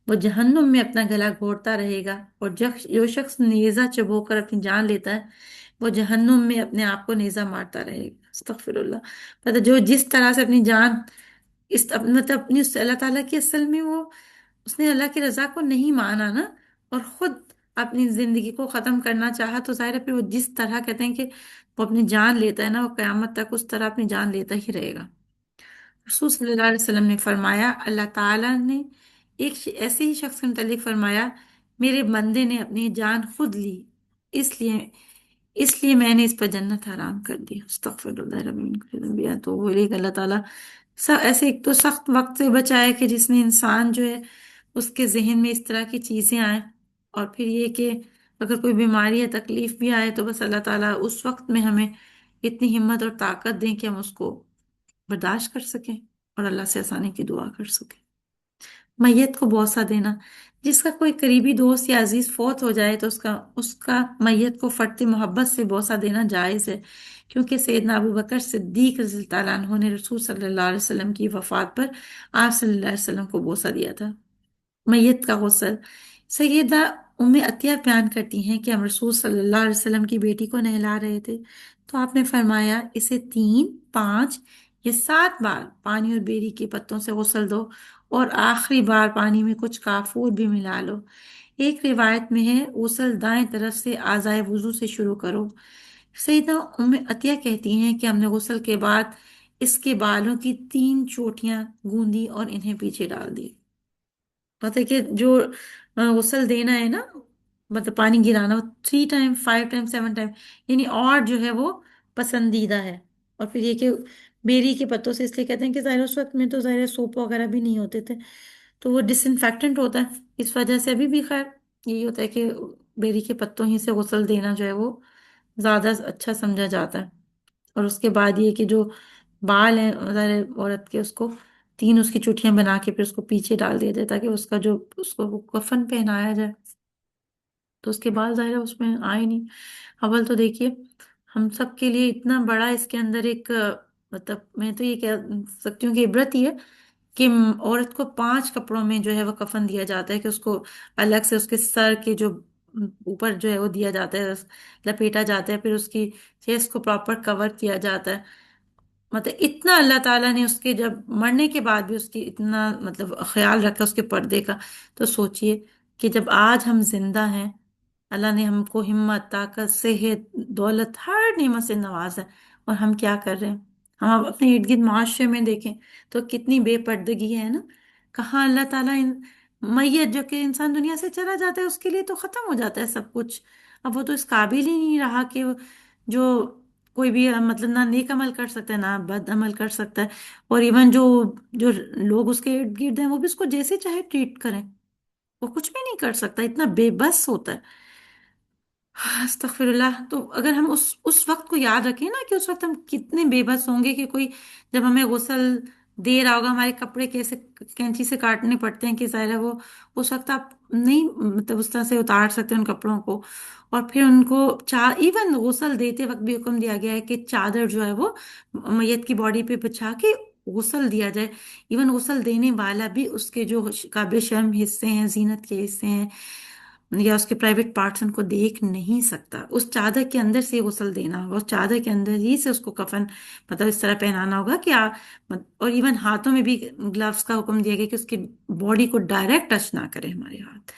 وہ جہنم میں اپنا گلا گھونٹتا رہے گا، اور جو شخص نیزہ چبو کر اپنی جان لیتا ہے وہ جہنم میں اپنے آپ کو نیزہ مارتا رہے گا۔ استغفر اللہ۔ پتہ جو جس طرح سے اپنی جان مطلب اپنی اللہ تعالیٰ کی، اصل میں وہ اس نے اللہ کی رضا کو نہیں مانا نا، اور خود اپنی زندگی کو ختم کرنا چاہا، تو ظاہر ہے پھر وہ جس طرح کہتے ہیں کہ وہ اپنی جان لیتا ہے نا، وہ قیامت تک اس طرح اپنی جان لیتا ہی رہے گا۔ رسول صلی اللہ علیہ وسلم نے فرمایا، اللہ تعالیٰ نے ایسے ہی شخص کے متعلق فرمایا، میرے بندے نے اپنی جان خود لی، اس لیے میں نے اس پر جنت حرام کر دی۔ استغفر اللہ رب من، تو وہ ایک اللہ تعالیٰ ایسے ایک تو سخت وقت سے بچائے کہ جس میں انسان جو ہے اس کے ذہن میں اس طرح کی چیزیں آئیں، اور پھر یہ کہ اگر کوئی بیماری یا تکلیف بھی آئے تو بس اللہ تعالیٰ اس وقت میں ہمیں اتنی ہمت اور طاقت دیں کہ ہم اس کو برداشت کر سکیں اور اللہ سے آسانی کی دعا کر سکیں۔ میت کو بوسہ دینا، جس کا کوئی قریبی دوست یا عزیز فوت ہو جائے تو اس کا میت کو فٹتی محبت سے بوسہ دینا جائز ہے، کیونکہ سیدنا ابو بکر صدیق رضی اللہ عنہ نے رسول صلی اللہ علیہ وسلم کی وفات پر آپ صلی اللہ علیہ وسلم کو بوسہ دیا تھا۔ میت کا غسل، سیدہ ام عطیہ بیان کرتی ہیں کہ ہم رسول صلی اللہ علیہ وسلم کی بیٹی کو نہلا رہے تھے تو آپ نے فرمایا، اسے 3، 5 یا 7 بار پانی اور بیری کے پتوں سے غسل دو، اور آخری بار پانی میں کچھ کافور بھی ملا لو۔ ایک روایت میں ہے غسل دائیں طرف سے اعضائے وضو سے شروع کرو۔ سیدہ ام عطیہ کہتی ہیں کہ ہم نے غسل کے بعد اس کے بالوں کی 3 چوٹیاں گوندی اور انہیں پیچھے ڈال دی۔ مطلب کہ جو غسل دینا ہے نا، مطلب پانی گرانا، 3 ٹائم، 5 ٹائم، 7 ٹائم، یعنی اور جو ہے وہ पसंदीदा है। और फिर ये कि बेरी के पत्तों से इसलिए कहते हैं कि ज़ाहिर उस वक्त में तो ज़ाहिर सोप वगैरह भी नहीं होते थे, तो वो डिसइंफेक्टेंट होता है, इस वजह से अभी भी खैर यही होता है कि बेरी के पत्तों ही से गुस्ल देना जो है वो ज़्यादा अच्छा समझा जाता है। और उसके बाद ये कि जो बाल हैं ज़ाहिर औरत के, उसको तीन उसकी चुटियां बना के फिर उसको पीछे डाल दिया जाए ताकि उसका जो उसको वो कफन पहनाया जाए, तो उसके बाल ज़ाहिर है उसमें आए नहीं। अव्वल तो देखिए हम सब के लिए इतना बड़ा इसके अंदर एक मतलब मैं तो ये कह सकती हूँ कि इबरत ही है कि औरत को 5 कपड़ों में जो है वो कफन दिया जाता है, कि उसको अलग से उसके सर के जो ऊपर जो है वो दिया जाता है, लपेटा जाता है, फिर उसकी फेस को प्रॉपर कवर किया जाता है। मतलब इतना अल्लाह ताला ने उसके जब मरने के बाद भी उसकी इतना मतलब ख्याल रखा उसके पर्दे का। तो सोचिए कि जब आज हम जिंदा हैं, अल्लाह ने हमको हिम्मत, ताकत, सेहत, दौलत, हर नेमत से नवाजा है, और हम क्या कर रहे हैं? हम अब अपने इर्द गिर्द माशरे में देखें तो कितनी बेपर्दगी है ना। कहाँ अल्लाह ताला इन मैयत जो कि इंसान दुनिया से चला जाता है उसके लिए तो खत्म हो जाता है सब कुछ। अब वो तो इस काबिल ही नहीं रहा कि जो कोई भी मतलब ना नेक अमल कर सकता है ना बद अमल कर सकता है। और इवन जो जो लोग उसके इर्द गिर्द हैं वो भी उसको जैसे चाहे ट्रीट करें, वो कुछ भी नहीं कर सकता, इतना बेबस होता है। अस्तगफिरुल्लाह। तो अगर हम उस वक्त को याद रखें ना कि उस वक्त हम कितने बेबस होंगे कि कोई जब हमें गुस्ल दे रहा होगा, हमारे कपड़े कैसे कैंची से काटने पड़ते हैं कि जाहिर है वो उस वक्त आप नहीं मतलब उस तरह से उतार सकते उन कपड़ों को। और फिर उनको इवन गुस्ल देते वक्त भी हुक्म दिया गया है कि चादर जो है वो मैयत की बॉडी पे बिछा के गुस्ल दिया जाए। इवन गुस्ल देने वाला भी उसके जो काबिल शर्म हिस्से हैं, जीनत के हिस्से हैं या उसके प्राइवेट पार्ट्स उनको देख नहीं सकता, उस चादर के अंदर से गुस्ल देना होगा, उस चादर के अंदर ही से उसको कफन मतलब इस तरह पहनाना होगा कि और इवन हाथों में भी ग्लव्स का हुक्म दिया गया कि उसकी बॉडी को डायरेक्ट टच ना करे हमारे हाथ।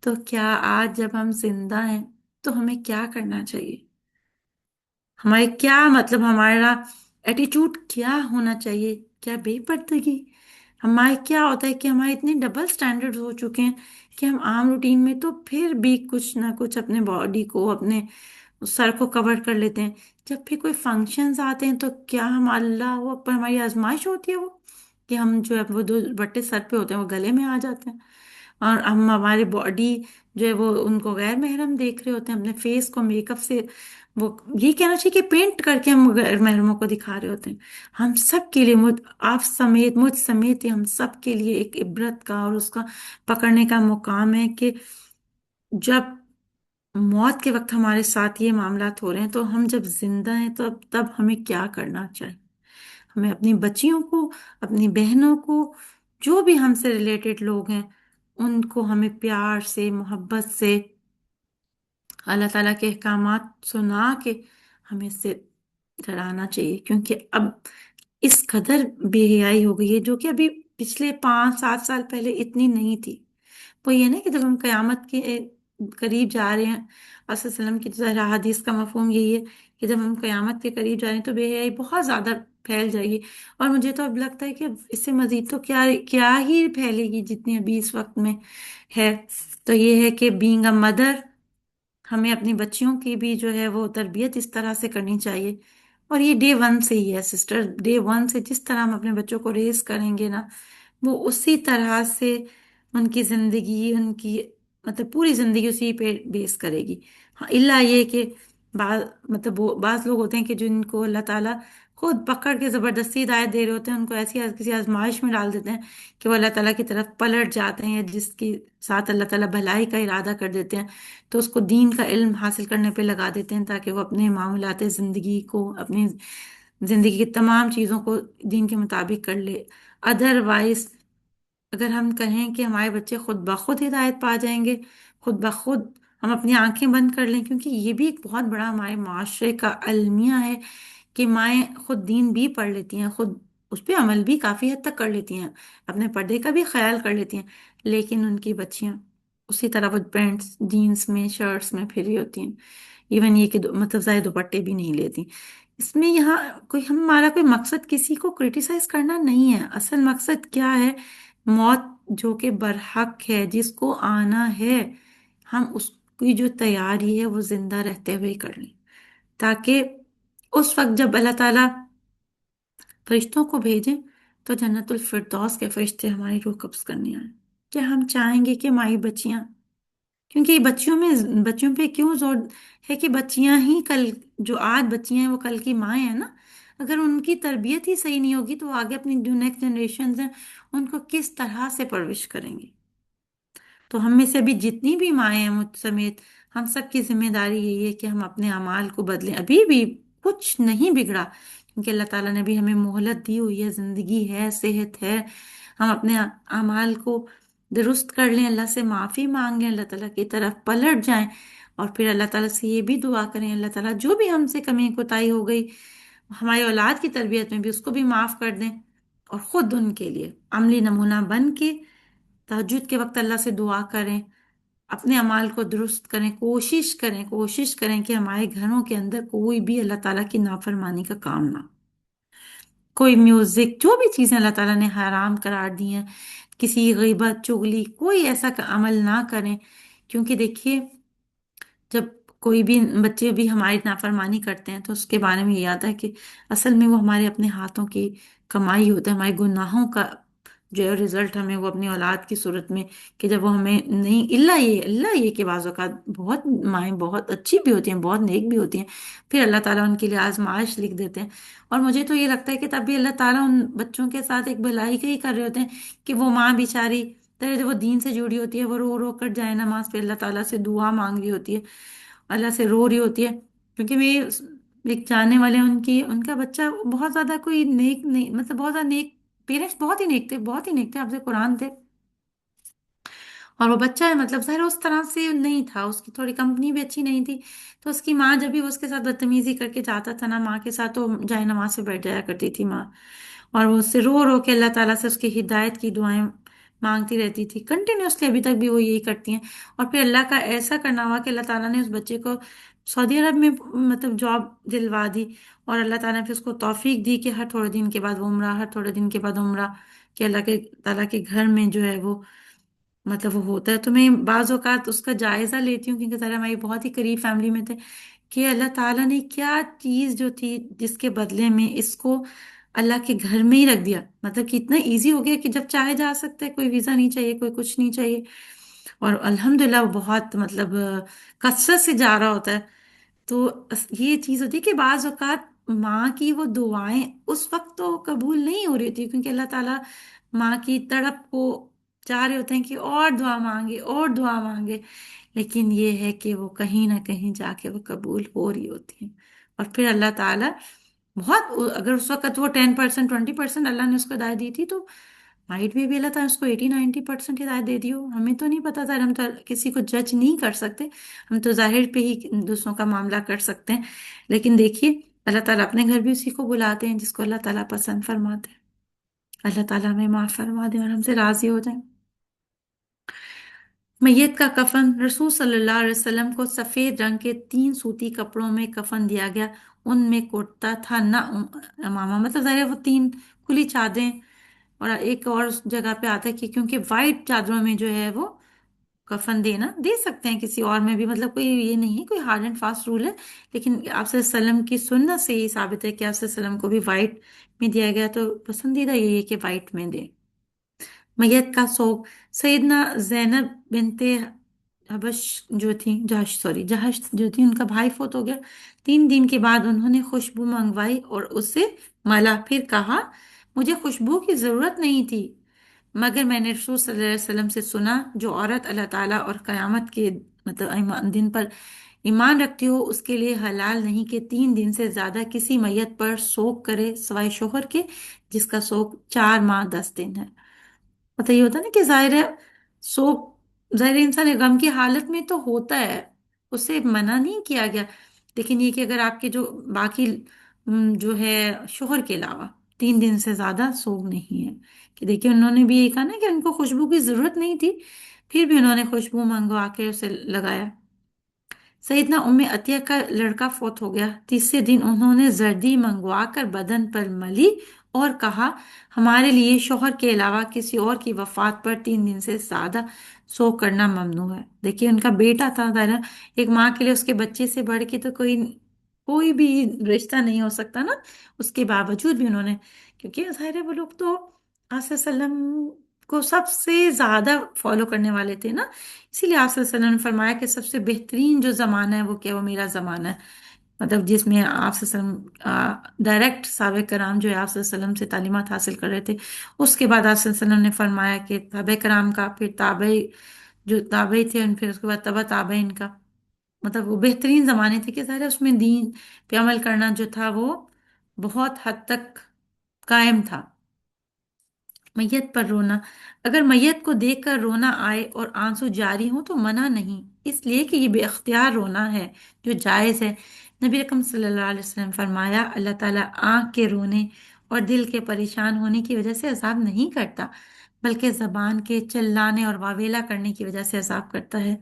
तो क्या आज जब हम जिंदा हैं तो हमें क्या करना चाहिए? हमारे क्या मतलब हमारा एटीट्यूड क्या होना चाहिए? क्या बेपर्दगी! हमारे क्या होता है कि हमारे इतने डबल स्टैंडर्ड्स हो चुके हैं कि हम आम रूटीन में तो फिर भी कुछ ना कुछ अपने बॉडी को, अपने सर को कवर कर लेते हैं। जब भी कोई फंक्शंस आते हैं तो क्या हम अल्लाह वो पर हमारी आजमाइश होती है वो कि हम जो है वो दो बट्टे सर पे होते हैं वो गले में आ जाते हैं, और हम हमारी बॉडी जो है वो उनको गैर महरम देख रहे होते हैं, अपने फेस को मेकअप से वो ये कहना चाहिए कि पेंट करके हम गैर महरमों को दिखा रहे होते हैं। हम सब के लिए आप समेत मुझ समेत ही हम सब के लिए एक इबरत का और उसका पकड़ने का मुकाम है कि जब मौत के वक्त हमारे साथ ये मामलात हो रहे हैं तो हम जब जिंदा हैं तो तब हमें क्या करना चाहिए? हमें अपनी बच्चियों को, अपनी बहनों को, जो भी हमसे रिलेटेड लोग हैं उनको हमें प्यार से, मोहब्बत से अल्लाह ताला के अहकामात सुना के हमें इससे डराना चाहिए, क्योंकि अब इस कदर बेहयाई हो गई है जो कि अभी पिछले 5-7 साल पहले इतनी नहीं थी। वो ये ना कि जब हम कयामत के करीब जा रहे हैं, वसल्लम की ज़ाहिर हदीस का मफहूम यही है कि जब हम कयामत के करीब जा रहे हैं तो बेहयाई बहुत ज़्यादा फैल जाएगी। और मुझे तो अब लगता है कि अब इससे मजीद तो क्या क्या ही फैलेगी जितनी अभी इस वक्त में है। तो ये है कि बीइंग अ मदर हमें अपनी बच्चियों की भी जो है वो तरबियत इस तरह से करनी चाहिए। और ये डे वन से ही है सिस्टर, डे वन से जिस तरह हम अपने बच्चों को रेस करेंगे ना, वो उसी तरह से उनकी जिंदगी, उनकी मतलब पूरी जिंदगी उसी पे बेस करेगी। हाँ, इल्ला ये कि मतलब वो बाज लोग होते हैं कि जिनको अल्लाह ताला खुद पकड़ के जबरदस्ती हिदायत दे रहे होते हैं, उनको ऐसी किसी आजमाइश में डाल देते हैं कि वो अल्लाह ताला की तरफ पलट जाते हैं, या जिसके साथ अल्लाह ताला भलाई का इरादा कर देते हैं तो उसको दीन का इल्म हासिल करने पे लगा देते हैं ताकि वो अपने मामलात जिंदगी को, अपनी जिंदगी की तमाम चीजों को दीन के मुताबिक कर ले। अदरवाइज अगर हम कहें कि हमारे बच्चे खुद ब खुद हिदायत पा जाएंगे, खुद ब खुद हम अपनी आंखें बंद कर लें, क्योंकि ये भी एक बहुत बड़ा हमारे माशरे का अलमिया है कि माएँ खुद दीन भी पढ़ लेती हैं, खुद उस पर अमल भी काफ़ी हद तक कर लेती हैं, अपने पर्दे का भी ख्याल कर लेती हैं, लेकिन उनकी बच्चियां उसी तरह वो पैंट्स जीन्स में, शर्ट्स में फिरी होती हैं। इवन ये कि मतलब ज़्यादा दुपट्टे भी नहीं लेती। इसमें यहाँ कोई हमारा कोई मकसद किसी को क्रिटिसाइज करना नहीं है, असल मकसद क्या है? मौत जो कि बरहक है, जिसको आना है, हम उसकी जो तैयारी है वो जिंदा रहते हुए कर लें, ताकि उस वक्त जब अल्लाह ताला फरिश्तों को भेजें तो जन्नतुल फिरदौस के फरिश्ते हमारी रूह कब्ज करने आए। क्या हम चाहेंगे कि हमारी बच्चियां, क्योंकि बच्चियों पे क्यों जोर है कि बच्चियां ही कल, जो आज बच्चियां हैं वो कल की माँ है ना। अगर उनकी तरबियत ही सही नहीं होगी तो आगे अपनी जो नेक्स्ट जनरेशन है उनको किस तरह से परवरिश करेंगे। तो हम में से अभी जितनी भी माएँ हैं मुझ समेत, हम सब की जिम्मेदारी यही है कि हम अपने अमाल को बदलें। अभी भी कुछ नहीं बिगड़ा, क्योंकि अल्लाह ताला ने भी हमें मोहलत दी हुई है, जिंदगी है, सेहत है। हम अपने अमाल को दुरुस्त कर लें, अल्लाह से माफ़ी मांग लें, अल्लाह ताला की तरफ पलट जाएं, और फिर अल्लाह ताला से ये भी दुआ करें, अल्लाह ताला जो भी हमसे कमी कोताही हो गई हमारी औलाद की तरबियत में भी, उसको भी माफ़ कर दें। और ख़ुद उनके लिए अमली नमूना बन के तहज्जुद के वक्त अल्लाह से दुआ करें, अपने अमाल को दुरुस्त करें, कोशिश करें कि हमारे घरों के अंदर कोई भी अल्लाह ताला की नाफरमानी का काम ना, कोई म्यूजिक, जो भी चीजें अल्लाह ताला ने हराम करार दी हैं, किसी गीबत चुगली, कोई ऐसा अमल ना करें। क्योंकि देखिए, जब कोई भी बच्चे भी हमारी नाफरमानी करते हैं तो उसके बारे में ये आता है कि असल में वो हमारे अपने हाथों की कमाई होता है, हमारे गुनाहों का जो है रिजल्ट हमें वो अपनी औलाद की सूरत में, कि जब वो हमें नहीं, अल्लाह ये कि बाज़ औक़ात बहुत माएँ बहुत अच्छी भी होती हैं, बहुत नेक भी होती हैं, फिर अल्लाह ताला उनके लिए आजमाइश लिख देते हैं। और मुझे तो ये लगता है कि तब भी अल्लाह ताला उन बच्चों के साथ एक भलाई का ही कर रहे होते हैं, कि वो माँ बेचारी, तेरे जब वो दीन से जुड़ी होती है, वो रो रो कर जाए नमाज पे अल्लाह ताला से दुआ मांग रही होती है, अल्लाह से रो रही होती है। क्योंकि वे एक जानने वाले हैं, उनकी उनका बच्चा बहुत ज्यादा कोई नेक नहीं, मतलब बहुत ज्यादा नेक, पेरेंट्स बहुत ही नेक थे, बहुत ही नेक थे, आपसे कुरान थे। और वो बच्चा है, मतलब ज़ाहिर है उस तरह से नहीं था, उसकी थोड़ी कंपनी भी अच्छी नहीं थी। तो उसकी माँ जब भी वो उसके साथ बदतमीजी करके जाता था ना माँ के साथ, तो जाए नमाज पे बैठ जाया करती थी माँ, और वो उससे रो रो के अल्लाह ताला से उसकी हिदायत की दुआएं मांगती रहती थी कंटिन्यूअसली। अभी तक भी वो यही करती हैं। और फिर अल्लाह का ऐसा करना हुआ कि अल्लाह ताला ने उस बच्चे को सऊदी अरब में मतलब जॉब दिलवा दी, और अल्लाह ताला ने फिर उसको तौफीक दी कि हर थोड़े दिन के बाद वो उम्रा, हर थोड़े दिन के बाद उम्रा, कि अल्लाह के ताला के घर में जो है वो मतलब वो होता है। तो मैं बाज़ औक़ात उसका जायज़ा लेती हूँ, क्योंकि ज़रा हमारी बहुत ही करीब फैमिली में थे, कि अल्लाह ताला ने क्या चीज़ जो थी जिसके बदले में इसको अल्लाह के घर में ही रख दिया, मतलब कि इतना इजी हो गया कि जब चाहे जा सकते हैं, कोई वीज़ा नहीं चाहिए, कोई कुछ नहीं चाहिए। और अल्हम्दुलिल्लाह वो बहुत मतलब कसरत से जा रहा होता है। तो ये चीज़ होती है कि बाज़ औक़ात माँ की वो दुआएं उस वक्त तो कबूल नहीं हो रही थी, क्योंकि अल्लाह ताला माँ की तड़प को चाह रहे होते हैं कि और दुआ मांगे और दुआ मांगे। लेकिन ये है कि वो कहीं ना कहीं जाके वो कबूल हो रही होती है। और फिर अल्लाह ताला बहुत, अगर उस वक्त वो 10% 20% अल्लाह ने उसको हिदायत दी थी, तो माइट भी अल्लाह ताला उसको 80-90% हिदायत दे दी हो, हमें तो नहीं पता था। हम तो किसी को जज नहीं कर सकते, हम तो जाहिर पे ही दूसरों का मामला कर सकते हैं। लेकिन देखिए, अल्लाह ताला अपने घर भी उसी को बुलाते हैं जिसको अल्लाह ताला पसंद फरमाते हैं। अल्लाह ताला हमें माफ फरमा दे और हमसे राजी हो जाए। मैयत का कफन, रसूल सल्लल्लाहु अलैहि वसल्लम को सफेद रंग के 3 सूती कपड़ों में कफन दिया गया। उनमें कुर्ता था ना अमामा, मतलब ज़ाहिर है वो 3 खुली चादरें। और एक और जगह पे आता है कि क्योंकि वाइट चादरों में जो है वो कफन देना दे सकते हैं किसी और में भी, मतलब कोई ये नहीं है, कोई हार्ड एंड फास्ट रूल है। लेकिन आप सल्लम की सुन्नत से ये साबित है कि आप सल्लम को भी वाइट में दिया गया, तो पसंदीदा यही है कि वाइट में दे। मैयत का सोग, सैयदना जैनब बिनते हबश जो थी, जहश सॉरी जहश जो थी, उनका भाई फोत हो गया। 3 दिन के बाद उन्होंने खुशबू मंगवाई और उसे मला, फिर कहा मुझे खुशबू की जरूरत नहीं थी, मगर मैंने रसूल सल्लल्लाहु अलैहि वसल्लम से सुना, जो औरत अल्लाह ताला और क़यामत के मतलब दिन पर ईमान रखती हो, उसके लिए हलाल नहीं कि 3 दिन से ज्यादा किसी मैयत पर सोग करे, सिवाय शोहर के जिसका सोग 4 माह 10 दिन है। मतलब ये होता है ना कि जाहिर है शोक, जाहिर है इंसान गम की हालत में तो होता है, उससे मना नहीं किया गया। लेकिन ये कि अगर आपके जो बाकी जो है शोहर के अलावा 3 दिन से ज्यादा सोग नहीं है, कि देखिए उन्होंने भी ये कहा ना कि उनको खुशबू की जरूरत नहीं थी, फिर भी उन्होंने खुशबू मंगवा के उसे लगाया। सईदना उम्मे अतिया का लड़का फौत हो गया। तीसरे दिन उन्होंने जर्दी मंगवा कर बदन पर मली और कहा, हमारे लिए शोहर के अलावा किसी और की वफात पर 3 दिन से ज्यादा सो करना ममनू है। देखिए उनका बेटा था, दायरा एक माँ के लिए उसके बच्चे से बढ़ के तो कोई कोई भी रिश्ता नहीं हो सकता ना, उसके बावजूद भी उन्होंने, क्योंकि ظاہر ہے वो लोग तो आप वसल्लम को सबसे ज्यादा फॉलो करने वाले थे ना, इसीलिए आप वसल्लम ने फरमाया कि सबसे बेहतरीन जो जमाना है वो क्या, वो मेरा जमाना है। मतलब जिसमें आप वसल्लम डायरेक्ट साहबे कराम जो है आप वसल्लम से तालीमात हासिल कर रहे थे। उसके बाद आप वसल्लम ने फरमाया कि ताबे कराम का, फिर ताबे जो ताबे थे फिर उसके बाद तबा ताबे का, मतलब वो बेहतरीन जमाने थे कि सारे उसमें दीन पे अमल करना जो था वो बहुत हद तक कायम था। मैयत पर रोना, अगर मैयत को देखकर रोना आए और आंसू जारी हो तो मना नहीं, इसलिए कि ये बेख्तियार रोना है जो जायज है। नबी रकम सल्लल्लाहु अलैहि वसल्लम फरमाया, अल्लाह ताला आंख के रोने और दिल के परेशान होने की वजह से अजाब नहीं करता, बल्कि जबान के चिल्लाने और वावेला करने की वजह से अजाब करता है।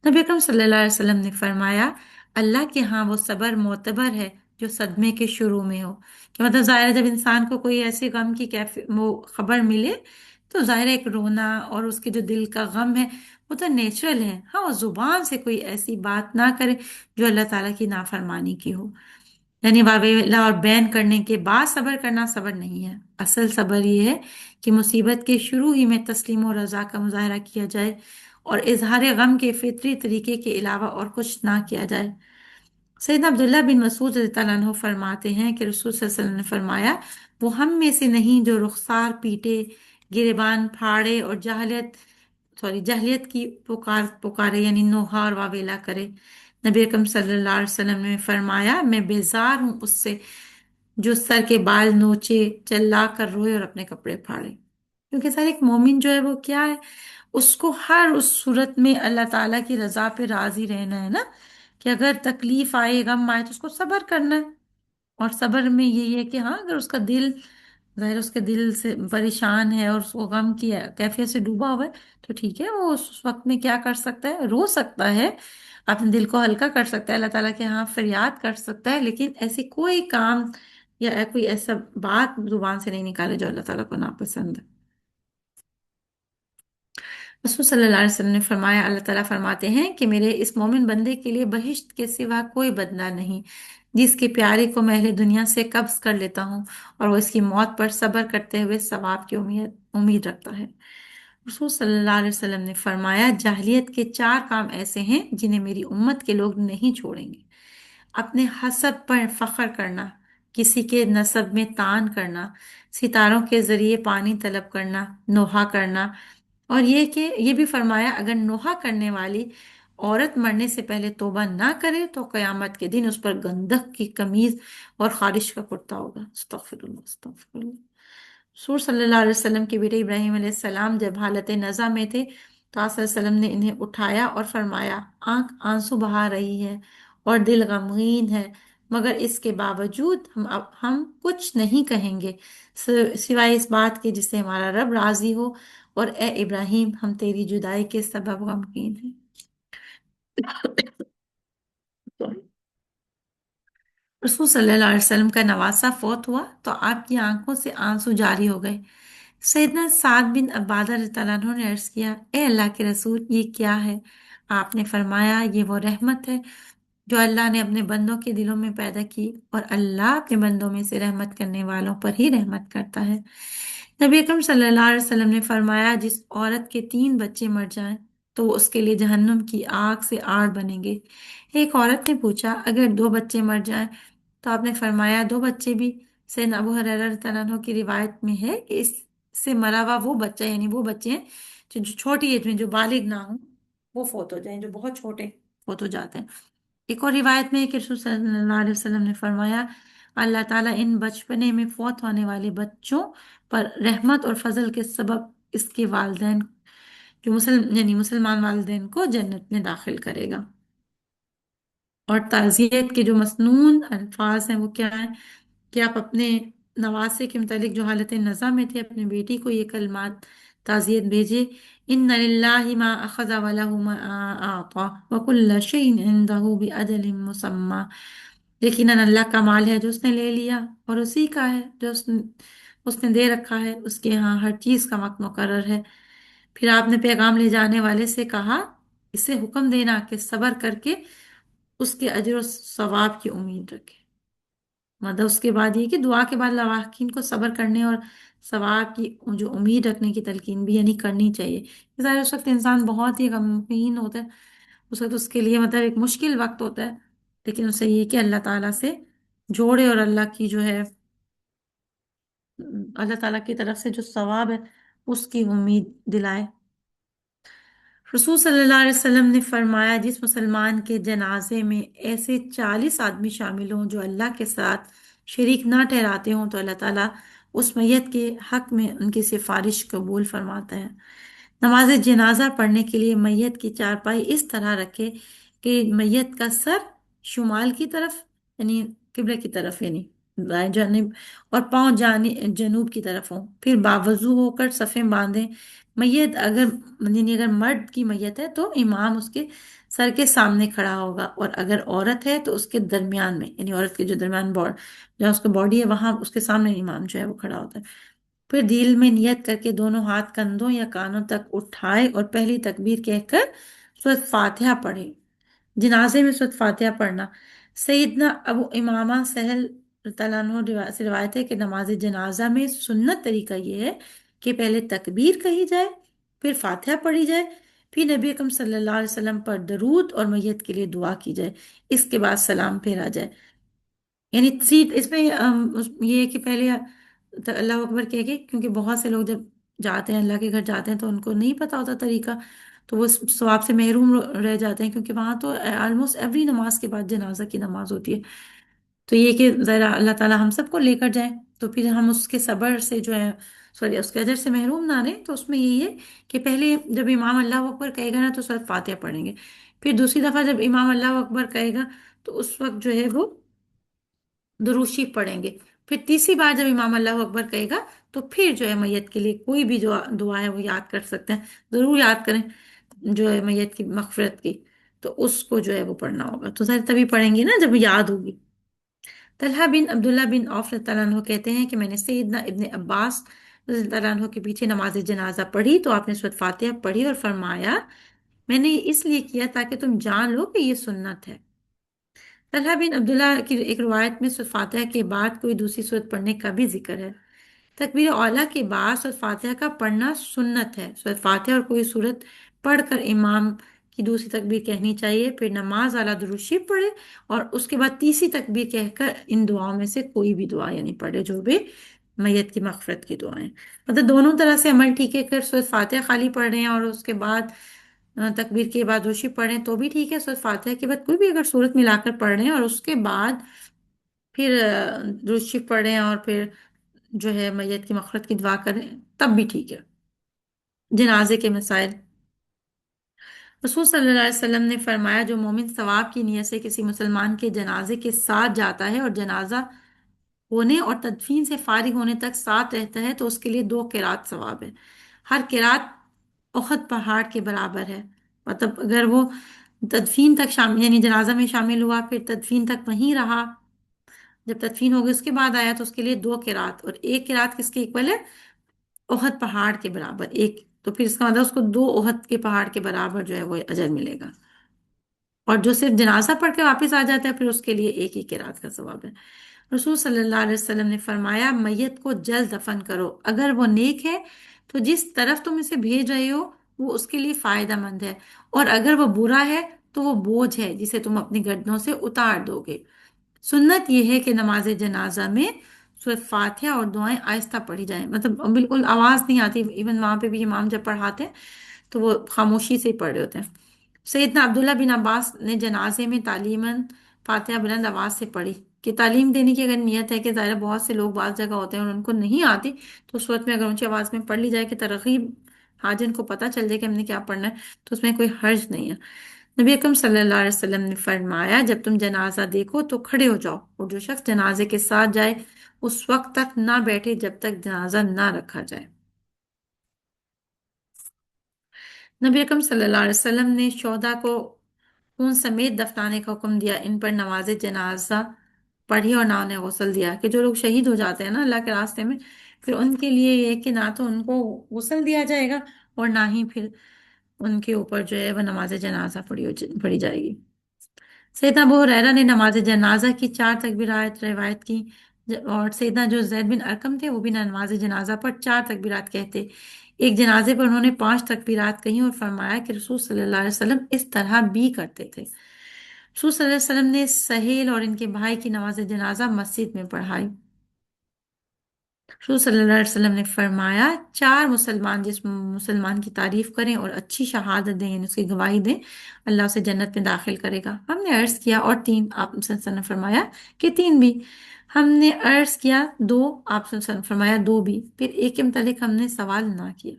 नबी अकरम सल्लल्लाहु अलैहि वसल्लम ने फरमाया, अल्लाह के यहाँ वो सब्र मोतबर है जो सदमे के शुरू में हो। कि मतलब जाहिर है जब इंसान को कोई ऐसे गम की कैफी वो खबर मिले, तो जाहिर है एक रोना और उसके जो दिल का गम है वो तो नेचुरल है। हाँ, वो जुबान से कोई ऐसी बात ना करे जो अल्लाह ताला की नाफरमानी की हो। यानी वावेला और बैन करने के बाद सब्र करना सब्र नहीं है। असल सब्र ये है कि मुसीबत के शुरू ही में तस्लीम और रजा का मुजाहरा किया जाए और इजहार गम के फितरी तरीके के अलावा और कुछ ना किया जाए। सैयदना अब्दुल्ला बिन मसूद रज़ियल्लाहु अन्हु फरमाते हैं कि रसूल सल्लल्लाहु अलैहि वसल्लम ने फरमाया, वो हम में से नहीं जो रुखसार पीटे, गिरेबान फाड़े और जहलियत की पुकार पुकारे, यानी नोहा और वावेला करे। नबी अकरम सल्लल्लाहु अलैहि वसल्लम ने फरमाया, मैं बेजार हूँ उससे जो सर के बाल नोचे, चिल्ला कर रोए और अपने कपड़े फाड़े। क्योंकि सर एक मोमिन जो है वो क्या है, उसको हर उस सूरत में अल्लाह ताला की रजा पे राजी रहना है ना, कि अगर तकलीफ आए गम आए तो उसको सब्र करना है। और सब्र में यही है कि हाँ, अगर उसका दिल, जाहिर है उसके दिल से परेशान है और उसको गम की कैफियत से डूबा हुआ है, तो ठीक है, वो उस वक्त में क्या कर सकता है, रो सकता है, अपने दिल को हल्का कर सकता है, अल्लाह ताला के यहाँ फरियाद कर सकता है, लेकिन ऐसी कोई काम या कोई ऐसा बात जुबान से नहीं निकाले जो अल्लाह ताला को नापसंद है। रसूल सल्लल्लाहु अलैहि वसल्लम ने फरमाया, अल्लाह ताला फरमाते हैं कि मेरे इस मोमिन बंदे के लिए बहिश्त के सिवा कोई बदला नहीं, जिसके प्यारे को मैं अहले दुनिया से कब्ज कर लेता हूँ और वो इसकी मौत पर सब्र करते हुए सवाब की उम्मीद उम्मीद रखता है। रसूल सल्लल्लाहु अलैहि वसल्लम ने फरमाया, जाहिलियत के चार काम ऐसे हैं जिन्हें मेरी उम्मत के लोग नहीं छोड़ेंगे। अपने हसब पर फख्र करना, किसी के नसब में तान करना, सितारों के जरिए पानी तलब करना, नोहा करना। और ये भी फरमाया, अगर नोहा करने वाली औरत मरने से पहले तौबा ना करे तो कयामत के दिन उस पर गंधक की कमीज और खारिश का कुर्ता होगा। अस्तगफिरुल्लाह, अस्तगफिरुल्लाह। सूर सल्लल्लाहु अलैहि वसल्लम के बेटे इब्राहिम अलैहिस्सलाम जब हालत नज़ा में थे तो आप वसल्लम ने इन्हें उठाया और फरमाया, आंख आंसू बहा रही है और दिल गमगीन है, मगर इसके बावजूद हम कुछ नहीं कहेंगे सिवाय इस बात के जिससे हमारा रब राजी हो, और ए इब्राहिम, हम तेरी जुदाई के सबब गमगीन हैं। रसूल सल्लल्लाहु अलैहि वसल्लम का नवासा फौत हुआ तो आपकी आंखों से आंसू जारी हो गए। सैयदना साद बिन अबादा रज़ियल्लाहु अन्हु ने अर्ज किया, ए अल्लाह के रसूल, ये क्या है? आपने फरमाया, ये वो रहमत है जो अल्लाह ने अपने बंदों के दिलों में पैदा की, और अल्लाह अपने बंदों में से रहमत करने वालों पर ही रहमत करता है। नबी अकरम सल्लल्लाहु अलैहि वसल्लम ने फरमाया, जिस औरत के 3 बच्चे मर जाएं तो वो उसके लिए जहन्नुम की आग से आड़ बनेंगे। एक औरत ने पूछा, अगर 2 बच्चे मर जाएं? तो आपने फरमाया, 2 बच्चे भी। सैयदना अबू हुरैरा रज़ियल्लाहु अन्हु की रिवायत में है कि इससे मरा हुआ वो बच्चा, यानी वो बच्चे हैं जो छोटी एज में, जो बालिग ना हो, वो फोत हो जाएं, जो बहुत छोटे फोत हो जाते हैं। एक और रिवायत में है कि रसूल सल्लल्लाहु अलैहि वसल्लम ने फरमाया, अल्लाह ताला इन बचपने में फौत होने वाले बच्चों पर रहमत और फजल के सबब इसके वालिदैन, जो मुसलमान वालिदैन को जन्नत में दाखिल करेगा। और ताज़ियत के जो मसनून अल्फाज हैं वो क्या है, कि आप अपने नवासे के मुतालिक जो हालत नज़ा में थे अपने बेटी को ये कलमात ताज़ियत भेजे, इन्ना लिल्लाहि मा अखज़ा व लहु मा आता व कुल्ल शैइन इंदहु बि अजलिन मुसम्मा। यकीनन अल्लाह का माल है जो उसने ले लिया, और उसी का है जो उसने दे रखा है, उसके यहाँ हर चीज़ का वक्त मुकर्रर है। फिर आपने पैगाम ले जाने वाले से कहा, इसे हुक्म देना कि सब्र करके اس کے اجر و ثواب کی امید رکھے۔ مطلب اس کے بعد یہ کہ دعا کے بعد لواحقین کو صبر کرنے اور ثواب کی جو امید رکھنے کی تلقین بھی یعنی کرنی چاہیے۔ ظاہر ہے اس وقت انسان بہت ہی غمگین ہوتا ہے، اس وقت اس کے لیے مطلب ایک مشکل وقت ہوتا ہے، لیکن اسے یہ کہ اللہ تعالیٰ سے جوڑے اور اللہ کی جو ہے اللہ تعالیٰ کی طرف سے جو ثواب ہے اس کی امید دلائے۔ رسول صلی اللہ علیہ وسلم نے فرمایا، جس مسلمان کے جنازے میں ایسے 40 آدمی شامل ہوں جو اللہ کے ساتھ شریک نہ ٹھہراتے ہوں، تو اللہ تعالیٰ اس میت کے حق میں ان کی سفارش قبول فرماتا ہے۔ نماز جنازہ پڑھنے کے لیے میت کی چارپائی اس طرح رکھے کہ میت کا سر شمال کی طرف یعنی قبلے کی طرف یعنی دائیں جانب، اور پاؤں جنوب کی طرف ہوں، پھر باوضو ہو کر صفیں باندھیں۔ میت اگر یعنی اگر مرد کی میت ہے تو امام اس کے سر کے سامنے کھڑا ہوگا، اور اگر عورت ہے تو اس کے درمیان میں یعنی عورت کے جو درمیان جہاں اس کا باڈی ہے وہاں اس کے سامنے امام جو ہے وہ کھڑا ہوتا ہے۔ پھر دل میں نیت کر کے دونوں ہاتھ کندھوں یا کانوں تک اٹھائے اور پہلی تکبیر کہہ کر سورۃ فاتحہ پڑھے۔ جنازے میں سورۃ فاتحہ پڑھنا، سیدنا ابو امامہ سہل رضی اللہ عنہ سے روایت ہے کہ نماز جنازہ میں سنت طریقہ یہ ہے کہ پہلے تکبیر کہی جائے، پھر فاتحہ پڑھی جائے، پھر نبی اکرم صلی اللہ علیہ وسلم پر درود اور میت کے لیے دعا کی جائے، اس کے بعد سلام پھیرا جائے۔ یعنی اس میں یہ ہے کہ پہلے اللہ اکبر کہہ کے، کیونکہ بہت سے لوگ جب جاتے ہیں اللہ کے گھر جاتے ہیں تو ان کو نہیں پتا ہوتا طریقہ، تو وہ ثواب سے محروم رہ جاتے ہیں، کیونکہ وہاں تو آلموسٹ ایوری نماز کے بعد جنازہ کی نماز ہوتی ہے۔ تو یہ کہ ذرا اللہ تعالیٰ ہم سب کو لے کر جائیں، تو پھر ہم اس کے صبر سے جو ہے سوری اس کے اجر سے محروم نہ رہیں، تو اس میں یہی ہے کہ پہلے جب امام اللہ اکبر کہے گا نا تو سورۃ فاتحہ پڑھیں گے، پھر دوسری دفعہ جب امام اللہ اکبر کہے گا تو اس وقت جو ہے وہ درود شریف پڑھیں گے، پھر تیسری بار جب امام اللہ اکبر کہے گا تو پھر جو ہے میت کے لیے کوئی بھی جو دعا ہے وہ یاد کر سکتے ہیں، ضرور یاد کریں جو ہے میت کی مغفرت کی، تو اس کو جو ہے وہ پڑھنا ہوگا، تو ظاہر تبھی پڑھیں گے نا جب یاد ہوگی۔ طلحہ بن عبداللہ بن عوف رضی اللہ عنہ کہتے ہیں کہ میں نے سیدنا ابن عباس رضی اللہ عنہ کے پیچھے نماز جنازہ پڑھی تو آپ نے سورۃ فاتحہ پڑھی اور فرمایا، میں نے یہ اس لیے کیا تاکہ تم جان لو کہ یہ سنت ہے۔ طلحہ بن عبداللہ کی ایک روایت میں سورۃ فاتحہ کے بعد کوئی دوسری سورت پڑھنے کا بھی ذکر ہے۔ تکبیر اولیٰ کے بعد سورۃ فاتحہ کا پڑھنا سنت ہے۔ سورۃ فاتحہ اور کوئی سورت پڑھ کر امام کی دوسری تکبیر کہنی چاہیے، پھر نماز اعلیٰ درود شریف پڑھے اور اس کے بعد تیسری تکبیر کہہ کر ان دعاؤں میں سے کوئی بھی دعا یعنی پڑھے جو بھی میت کی مغفرت کی دعائیں، مطلب دونوں طرح سے عمل ٹھیک ہے۔ اگر سورۃ فاتحہ خالی پڑھ رہے ہیں اور اس کے بعد تکبیر کے بعد درود شریف پڑھ رہے ہیں تو بھی ٹھیک ہے، سورۃ فاتحہ کے بعد کوئی بھی اگر سورت ملا کر پڑھ رہے ہیں اور اس کے بعد پھر درود شریف پڑھ رہے ہیں اور پھر جو ہے میت کی مغفرت کی دعا کریں تب بھی ٹھیک ہے۔ جنازے کے مسائل، رسول صلی اللہ علیہ وسلم نے فرمایا، جو مومن ثواب کی نیت سے کسی مسلمان کے جنازے کے ساتھ جاتا ہے اور جنازہ ہونے اور تدفین سے فارغ ہونے تک ساتھ رہتا ہے تو اس کے لیے 2 قرات ثواب ہے۔ ہر قرات احد پہاڑ کے برابر ہے، مطلب اگر وہ تدفین تک شامل یعنی جنازہ میں شامل ہوا پھر تدفین تک وہیں رہا، جب تدفین ہو گئی اس کے بعد آیا تو اس کے لیے 2 قرات، اور ایک قرات کس کے اکول ہے؟ احد پہاڑ کے برابر ایک، تو پھر اس کا مطلب اس کو 2 احد کے پہاڑ کے برابر جو ہے وہ اجر ملے گا، اور جو صرف جنازہ پڑھ کے واپس آ جاتا ہے پھر اس کے لیے ایک ہی قرات کا ثواب ہے۔ رسول صلی اللہ علیہ وسلم نے فرمایا، میت کو جلد دفن کرو، اگر وہ نیک ہے تو جس طرف تم اسے بھیج رہے ہو وہ اس کے لیے فائدہ مند ہے، اور اگر وہ برا ہے تو وہ بوجھ ہے جسے تم اپنی گردنوں سے اتار دو گے۔ سنت یہ ہے کہ نماز جنازہ میں سورۃ فاتحہ اور دعائیں آہستہ پڑھی جائیں، مطلب بالکل آواز نہیں آتی، ایون وہاں پہ بھی امام جب پڑھاتے ہیں تو وہ خاموشی سے ہی پڑھ رہے ہوتے ہیں۔ سیدنا عبداللہ بن عباس نے جنازے میں تعلیماً فاتحہ بلند آواز سے پڑھی، کہ تعلیم دینے کی اگر نیت ہے کہ ظاہر بہت سے لوگ بعض جگہ ہوتے ہیں اور ان کو نہیں آتی، تو اس وقت میں اگر اونچی آواز میں پڑھ لی جائے کہ ترغیب حاجن کو پتہ چل جائے کہ ہم نے کیا پڑھنا ہے، تو اس میں کوئی حرج نہیں ہے۔ نبی اکرم صلی اللہ علیہ وسلم نے فرمایا، جب تم جنازہ دیکھو تو کھڑے ہو جاؤ، اور جو شخص جنازے کے ساتھ جائے اس وقت تک نہ بیٹھے جب تک جنازہ نہ رکھا جائے۔ نبی اکرم صلی اللہ علیہ وسلم نے شہداء کو خون سمیت دفنانے کا حکم دیا، ان پر نماز جنازہ پڑھی اور نہ انہیں غسل دیا، کہ جو لوگ شہید ہو جاتے ہیں نا اللہ کے راستے میں، پھر ان کے لیے یہ ہے کہ نہ تو ان کو غسل دیا جائے گا اور نہ ہی پھر ان کے اوپر جو ہے وہ نماز جنازہ پڑھی جائے گی۔ सैयदना अबू हुरैरा ने नमाज जनाजा की 4 तकबीरात रिवायत की। और सैयदना जो जैद बिन अरकम थे वो भी नमाज जनाजा पर 4 तकबीरात कहते। एक जनाजे पर उन्होंने 5 तकबीरात कही और फरमाया कि रसूल सल्लल्लाहु अलैहि वसल्लम इस तरह भी करते थे। रसूल सल्लल्लाहु अलैहि वसल्लम ने सहेल और इनके भाई की नमाज जनाजा मस्जिद में पढ़ाई। रसूल सल्लल्लाहु अलैहि वसल्लम ने फरमाया, चार मुसलमान जिस मुसलमान की तारीफ करें और अच्छी शहादत दें यानी उसकी गवाही दें, अल्लाह उसे जन्नत में दाखिल करेगा। हमने अर्ज किया और तीन, आप सल्लल्लाहु अलैहि वसल्लम ने फरमाया कि तीन भी। हमने अर्ज किया दो, आप सल्लल्लाहु अलैहि वसल्लम ने फरमाया दो भी। फिर एक के मुतालिक हमने सवाल ना किया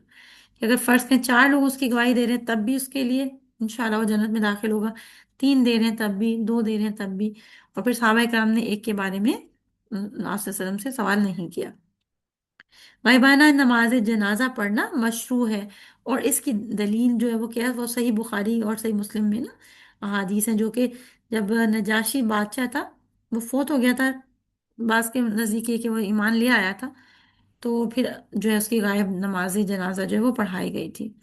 कि अगर फर्ज करें चार लोग उसकी गवाही दे रहे हैं तब भी उसके लिए इंशाल्लाह वो जन्नत में दाखिल होगा, तीन दे रहे हैं तब भी, दो दे रहे हैं तब भी। और फिर सहाबा इकराम ने एक के बारे में आप सल्लल्लाहु अलैहि वसल्लम से सवाल नहीं किया। गाइबाना नमाज जनाजा पढ़ना मशरू है। और इसकी दलील जो है वो क्या है, वो सही बुखारी और सही मुस्लिम में ना अहादीस हैं, जो कि जब नजाशी बादशाह था, वो फोत हो गया था, बास के नजदीक है कि वो ईमान ले आया था, तो फिर जो है उसकी गायब नमाज जनाजा जो है वो पढ़ाई गई थी।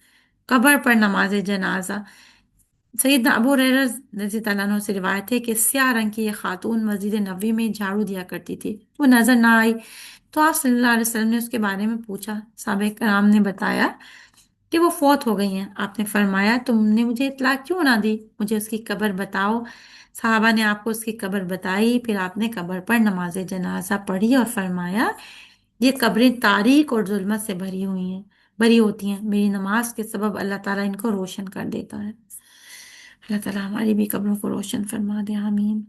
कब्र पर नमाज जनाजा। सैयदना अबू हुरैरा रज़ी अल्लाह अन्हु से रिवायत है कि स्याह रंग की एक खातून मस्जिद नबवी में झाड़ू दिया करती थी, वो नजर ना आई, तो आप सल्लल्लाहु अलैहि वसल्लम ने उसके बारे में पूछा। साहबे कराम ने बताया कि वो फौत हो गई हैं। आपने फरमाया, तुमने मुझे इत्तला क्यों ना दी, मुझे उसकी कब्र बताओ। साहबा ने आपको उसकी कब्र बताई, फिर आपने कब्र पर नमाज जनाजा पढ़ी और फरमाया, ये कब्रें तारीक और जुल्मत से भरी हुई हैं, भरी होती हैं, मेरी नमाज के सबब अल्लाह ताला इनको रोशन कर देता है। अल्लाह ताला हमारी भी कब्रों को रोशन फरमा दे, आमीन।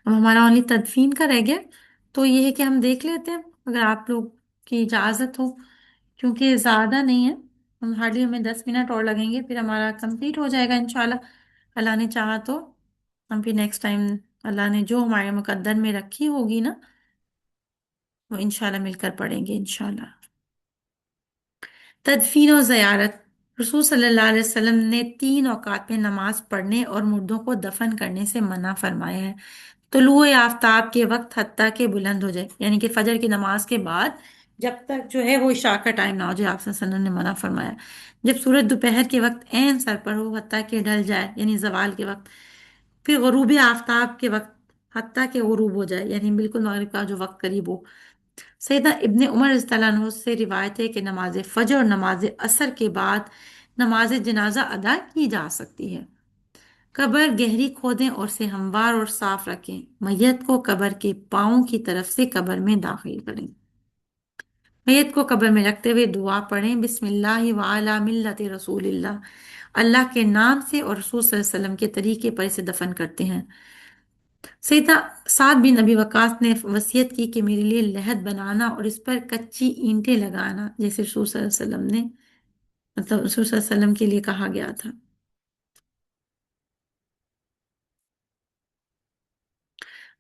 अब हमारा ओनली तदफीन का रह गया, तो ये है कि हम देख लेते हैं अगर आप लोग की इजाज़त हो, क्योंकि ज़्यादा नहीं है, हम हार्डली हमें 10 मिनट और लगेंगे, फिर हमारा कंप्लीट हो जाएगा इंशाल्लाह। अल्लाह ने चाहा तो हम फिर नेक्स्ट टाइम, अल्लाह ने जो हमारे मुकद्दर में रखी होगी ना, वो इंशाल्लाह मिलकर पढ़ेंगे इंशाल्लाह। तदफीन और ज़ियारत। रसूल सल्लल्लाहु अलैहि वसल्लम ने 3 औकात में नमाज पढ़ने और मुर्दों को दफन करने से मना फरमाया है। तुलुए आफताब के वक्त हत्ता के बुलंद हो जाए, यानी कि फजर की नमाज के बाद जब तक जो है वो इशा का टाइम ना हो जाए, आप सल्लल्लाहु अलैहि वसल्लम ने मना फरमाया। जब सूरज दोपहर के वक्त ऐन सर पर हो, हत्ता के ढल जाए यानी जवाल के वक्त। फिर गरूब आफताब के वक्त हत्ता के गुरूब हो जाए, यानी बिल्कुल मगरिब का जो वक्त करीब हो। सैयदना इब्ने उमर रज़ियल्लाहु अन्हु से रिवायत है कि नमाज फजर और नमाज असर के बाद नमाज जनाजा अदा की जा सकती है। कब्र गहरी खोदें और उसे हमवार और साफ रखें। मैयत को कब्र के पांव की तरफ से कब्र में दाखिल करें। मैयत को कब्र में रखते हुए दुआ पढ़ें, बिस्मिल्लाहि व अला मिल्लति रसूलिल्लाह, अल्लाह के नाम से और रसूल सल्लल्लाहु अलैहि वसल्लम के तरीके पर इसे दफन करते हैं। सैयदना साद बिन अबी वकास ने वसीयत की कि मेरे लिए लहद बनाना और इस पर कच्ची ईंटें लगाना, जैसे रसूल सल्लल्लाहु अलैहि वसल्लम ने, मतलब रसूल सल्लल्लाहु अलैहि वसल्लम के लिए कहा गया था।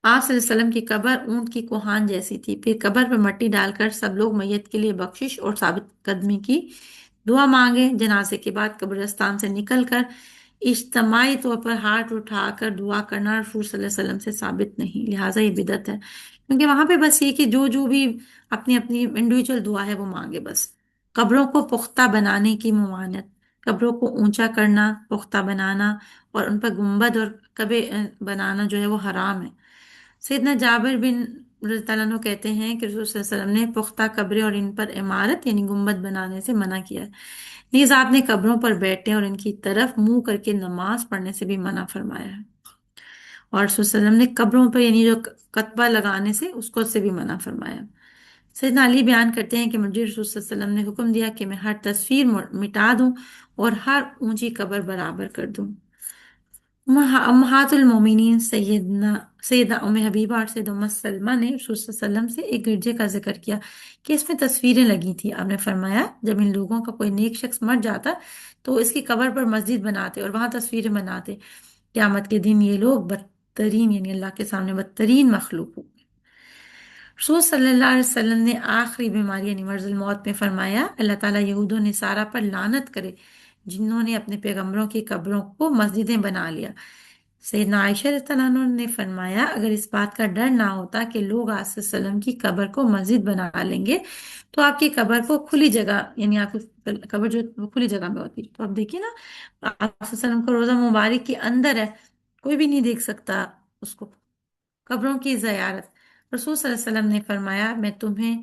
आप सल्लल्लाहु अलैहि वसल्लम की कब्र ऊंट की कोहान जैसी थी। फिर कब्र पर मिट्टी डालकर सब लोग मैयत के लिए बख्शिश और साबित कदमी की दुआ मांगे। जनाजे के बाद कब्रिस्तान से निकलकर इज्तिमाई तौर पर हाथ उठाकर दुआ करना रसूल सल्लल्लाहु अलैहि वसल्लम से साबित नहीं, लिहाजा ये बिदअत है। क्योंकि वहां पे बस ये कि जो जो भी अपनी अपनी इंडिविजुअल दुआ है वो मांगे बस। कब्रों को पुख्ता बनाने की ममानत। कब्रों को ऊंचा करना, पुख्ता बनाना और उन पर गुंबद और कबे बनाना जो है वो हराम है। सैयदना जाबिर बिन रज़ियल्लाहु अन्हु कहते हैं कि रसूल सल्लल्लाहु अलैहि वसल्लम ने पुख्ता कब्रें और इन पर इमारत यानी गुंबद बनाने से मना किया है। नीज आपने कब्रों पर बैठने और इनकी तरफ मुंह करके नमाज पढ़ने से भी मना फरमाया है। और रसूल सल्लल्लाहु अलैहि वसल्लम ने कब्रों पर यानी जो कतबा लगाने से उसको से भी मना फरमाया। सैयदना अली बयान करते हैं कि मुझे रसूल सल्लल्लाहु अलैहि वसल्लम ने हुक्म दिया कि मैं हर तस्वीर मिटा दूं और हर ऊंची कब्र बराबर कर दूं। उम्महातुल मोमिनीन सैयदना सैयदा उम्मे हबीबा और सैयदा उम्मे सलमा ने रसूल सल्लल्लाहु अलैहि वसल्लम से एक गिरजे का जिक्र किया कि इसमें तस्वीरें लगी थी। आपने फरमाया, जब इन लोगों का कोई नेक शख्स मर जाता तो इसकी कब्र पर मस्जिद बनाते और वहां तस्वीरें बनाते। क़यामत के दिन ये लोग बदतरीन यानी अल्लाह के सामने बदतरीन मखलूक हो। रसूल सल्लल्लाहु अलैहि वसल्लम ने आखिरी बीमारी यानी मर्जुल मौत में फरमाया, अल्लाह ताला यहूद और निसारा पर लानत करे जिन्होंने अपने पैगंबरों की कब्रों को मस्जिदें बना लिया। सैयदना आयशा रज़ियल्लाहु अन्हा ने फरमाया, अगर इस बात का डर ना होता कि लोग आप सल्लम की कब्र को मस्जिद बना लेंगे तो आपकी कब्र को खुली जगह यानी आपकी कब्र जो वो खुली जगह में होती, तो अब देखिए ना, आप सल्लम का रोजा मुबारक के अंदर है, کوئی بھی نہیں دیکھ سکتا اس کو۔ قبروں کی زیارت، رسول صلی اللہ علیہ وسلم نے فرمایا میں تمہیں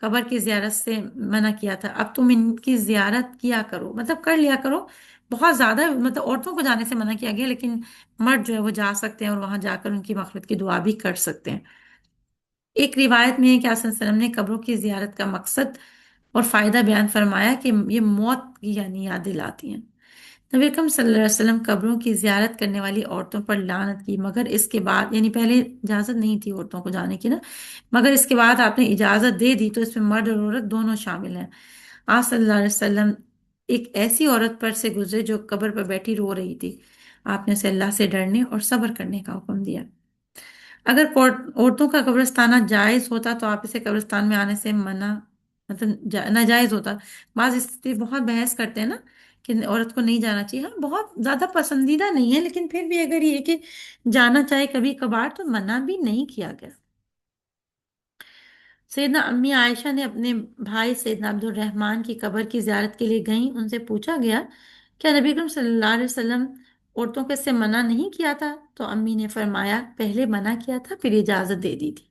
قبر کی زیارت سے منع کیا تھا، اب تم ان کی زیارت کیا کرو، مطلب کر لیا کرو۔ بہت زیادہ مطلب عورتوں کو جانے سے منع کیا گیا، لیکن مرد جو ہے وہ جا سکتے ہیں اور وہاں جا کر ان کی مغفرت کی دعا بھی کر سکتے ہیں۔ ایک روایت میں ہے کہ آپ صلی اللہ علیہ وسلم نے قبروں کی زیارت کا مقصد اور فائدہ بیان فرمایا کہ یہ موت کی یعنی یاد دلاتی ہیں۔ نبی اکرم صلی اللہ علیہ وسلم قبروں کی زیارت کرنے والی عورتوں پر لعنت کی، مگر اس کے بعد یعنی پہلے اجازت نہیں تھی عورتوں کو جانے کی نا، مگر اس کے بعد آپ نے اجازت دے دی، تو اس میں مرد اور عورت دونوں شامل ہیں۔ آپ صلی اللہ علیہ وسلم ایک ایسی عورت پر سے گزرے جو قبر پر بیٹھی رو رہی تھی، آپ نے اسے اللہ سے ڈرنے اور صبر کرنے کا حکم دیا۔ اگر عورتوں کا قبرستانہ جائز ہوتا تو آپ اسے قبرستان میں آنے سے منع، مطلب ناجائز ہوتا۔ بعض اس پہ بہت بحث کرتے ہیں نا کہ عورت کو نہیں جانا چاہیے، ہاں بہت زیادہ پسندیدہ نہیں ہے، لیکن پھر بھی اگر یہ کہ جانا چاہے کبھی کبھار تو منع بھی نہیں کیا گیا۔ سیدنا امی عائشہ نے اپنے بھائی سیدنا عبد الرحمن کی قبر کی زیارت کے لیے گئیں، ان سے پوچھا گیا کیا نبی اکرم صلی اللہ علیہ وسلم عورتوں کو اس سے منع نہیں کیا تھا؟ تو امی نے فرمایا پہلے منع کیا تھا پھر اجازت دے دی تھی۔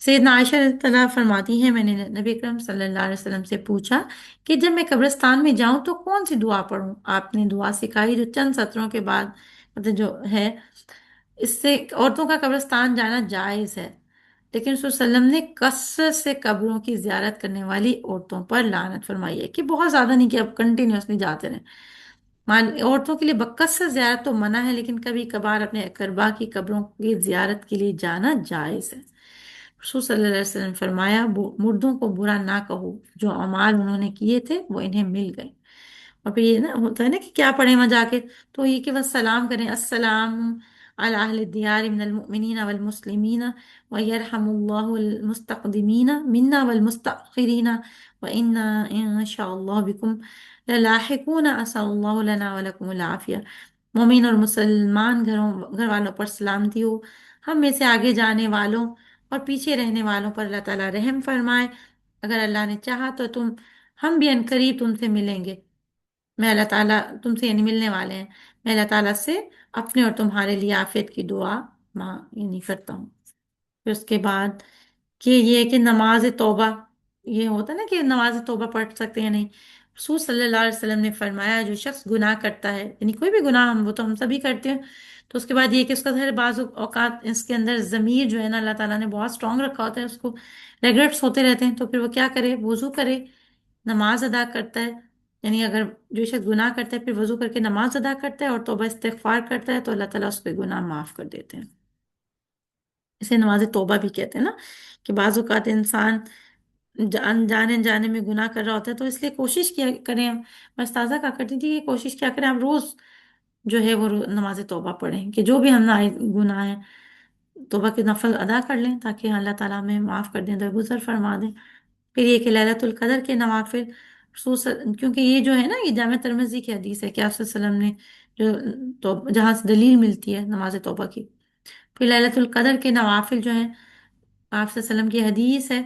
سیدنا عائشہ رضی اللہ عنہا فرماتی ہیں میں نے نبی اکرم صلی اللہ علیہ وسلم سے پوچھا کہ جب میں قبرستان میں جاؤں تو کون سی دعا پڑھوں؟ آپ نے دعا سکھائی جو چند سطروں کے بعد مطلب جو ہے، اس سے عورتوں کا قبرستان جانا جائز ہے، لیکن رسول صلی اللہ علیہ وسلم نے کثرت سے قبروں کی زیارت کرنے والی عورتوں پر لعنت فرمائی ہے کہ بہت زیادہ نہیں کہ اب کنٹینیوسلی جاتے رہیں۔ عورتوں کے لیے بکثرت زیارت تو منع ہے، لیکن کبھی کبھار اپنے اقربا کی قبروں کی زیارت کے لیے جانا جائز ہے۔ رسول صلی اللہ علیہ وسلم فرمایا مردوں کو برا نہ کہو، جو اعمال انہوں نے کیے تھے وہ انہیں مل گئے۔ اور پھر یہ نا ہوتا ہے نا کہ کیا پڑھیں وہاں جا کے، تو یہ کہ بس سلام کریں، السلام علی اہل الدیار من المؤمنین والمسلمین ویرحم اللہ المستقدمین منا والمستأخرین وإنا ان شاء اللہ بکم للاحقون، اسأل اللہ لنا ولکم العافیہ۔ مومن اور مسلمان گھر والوں پر سلامتی ہو، ہم میں سے آگے جانے والوں اور پیچھے رہنے والوں پر اللہ تعالیٰ رحم فرمائے، اگر اللہ نے چاہا تو ہم بھی عنقریب تم سے ملیں گے۔ میں اللہ تعالیٰ تم سے یعنی ملنے والے ہیں، میں اللہ تعالیٰ سے اپنے اور تمہارے لیے عافیت کی دعا یعنی کرتا ہوں۔ پھر اس کے بعد کہ یہ کہ نماز توبہ، یہ ہوتا ہے نا کہ نماز توبہ پڑھ سکتے ہیں نہیں، رسول صلی اللہ علیہ وسلم نے فرمایا جو شخص گناہ کرتا ہے یعنی کوئی بھی گناہ، وہ تو ہم سبھی کرتے ہیں، تو اس کے بعد یہ کہ اس کا ہر بعض اوقات اس کے اندر ضمیر جو ہے نا اللہ تعالیٰ نے بہت سٹرونگ رکھا ہوتا ہے، اس کو ریگریٹس ہوتے رہتے ہیں، تو پھر وہ کیا کرے؟ وضو کرے، نماز ادا کرتا ہے، یعنی اگر جو شخص گناہ کرتا ہے پھر وضو کر کے نماز ادا کرتا ہے اور توبہ استغفار کرتا ہے تو اللہ تعالیٰ اس کے گناہ معاف کر دیتے ہیں۔ اسے نماز توبہ بھی کہتے ہیں نا، کہ بعض اوقات انسان جانے انجانے میں گناہ کر رہا ہوتا ہے، تو اس لیے کوشش کیا کریں، میں استاذہ کہا کرتی تھی کہ کوشش کیا کریں آپ روز جو ہے وہ نماز توبہ پڑھیں، کہ جو بھی ہم گناہ ہیں توبہ کے نفل ادا کر لیں تاکہ اللہ تعالیٰ ہمیں معاف کر دیں، درگزر فرما دیں۔ پھر یہ کہ للیلۃ القدر کے نوافل، کیونکہ یہ جو ہے نا یہ جامع ترمذی کی حدیث ہے کہ آپ صلی اللہ علیہ وسلم نے جو جہاں سے دلیل ملتی ہے نماز توبہ کی، پھر للیلۃ القدر کے نوافل جو ہیں آپ صلی اللہ علیہ وسلم کی حدیث ہے،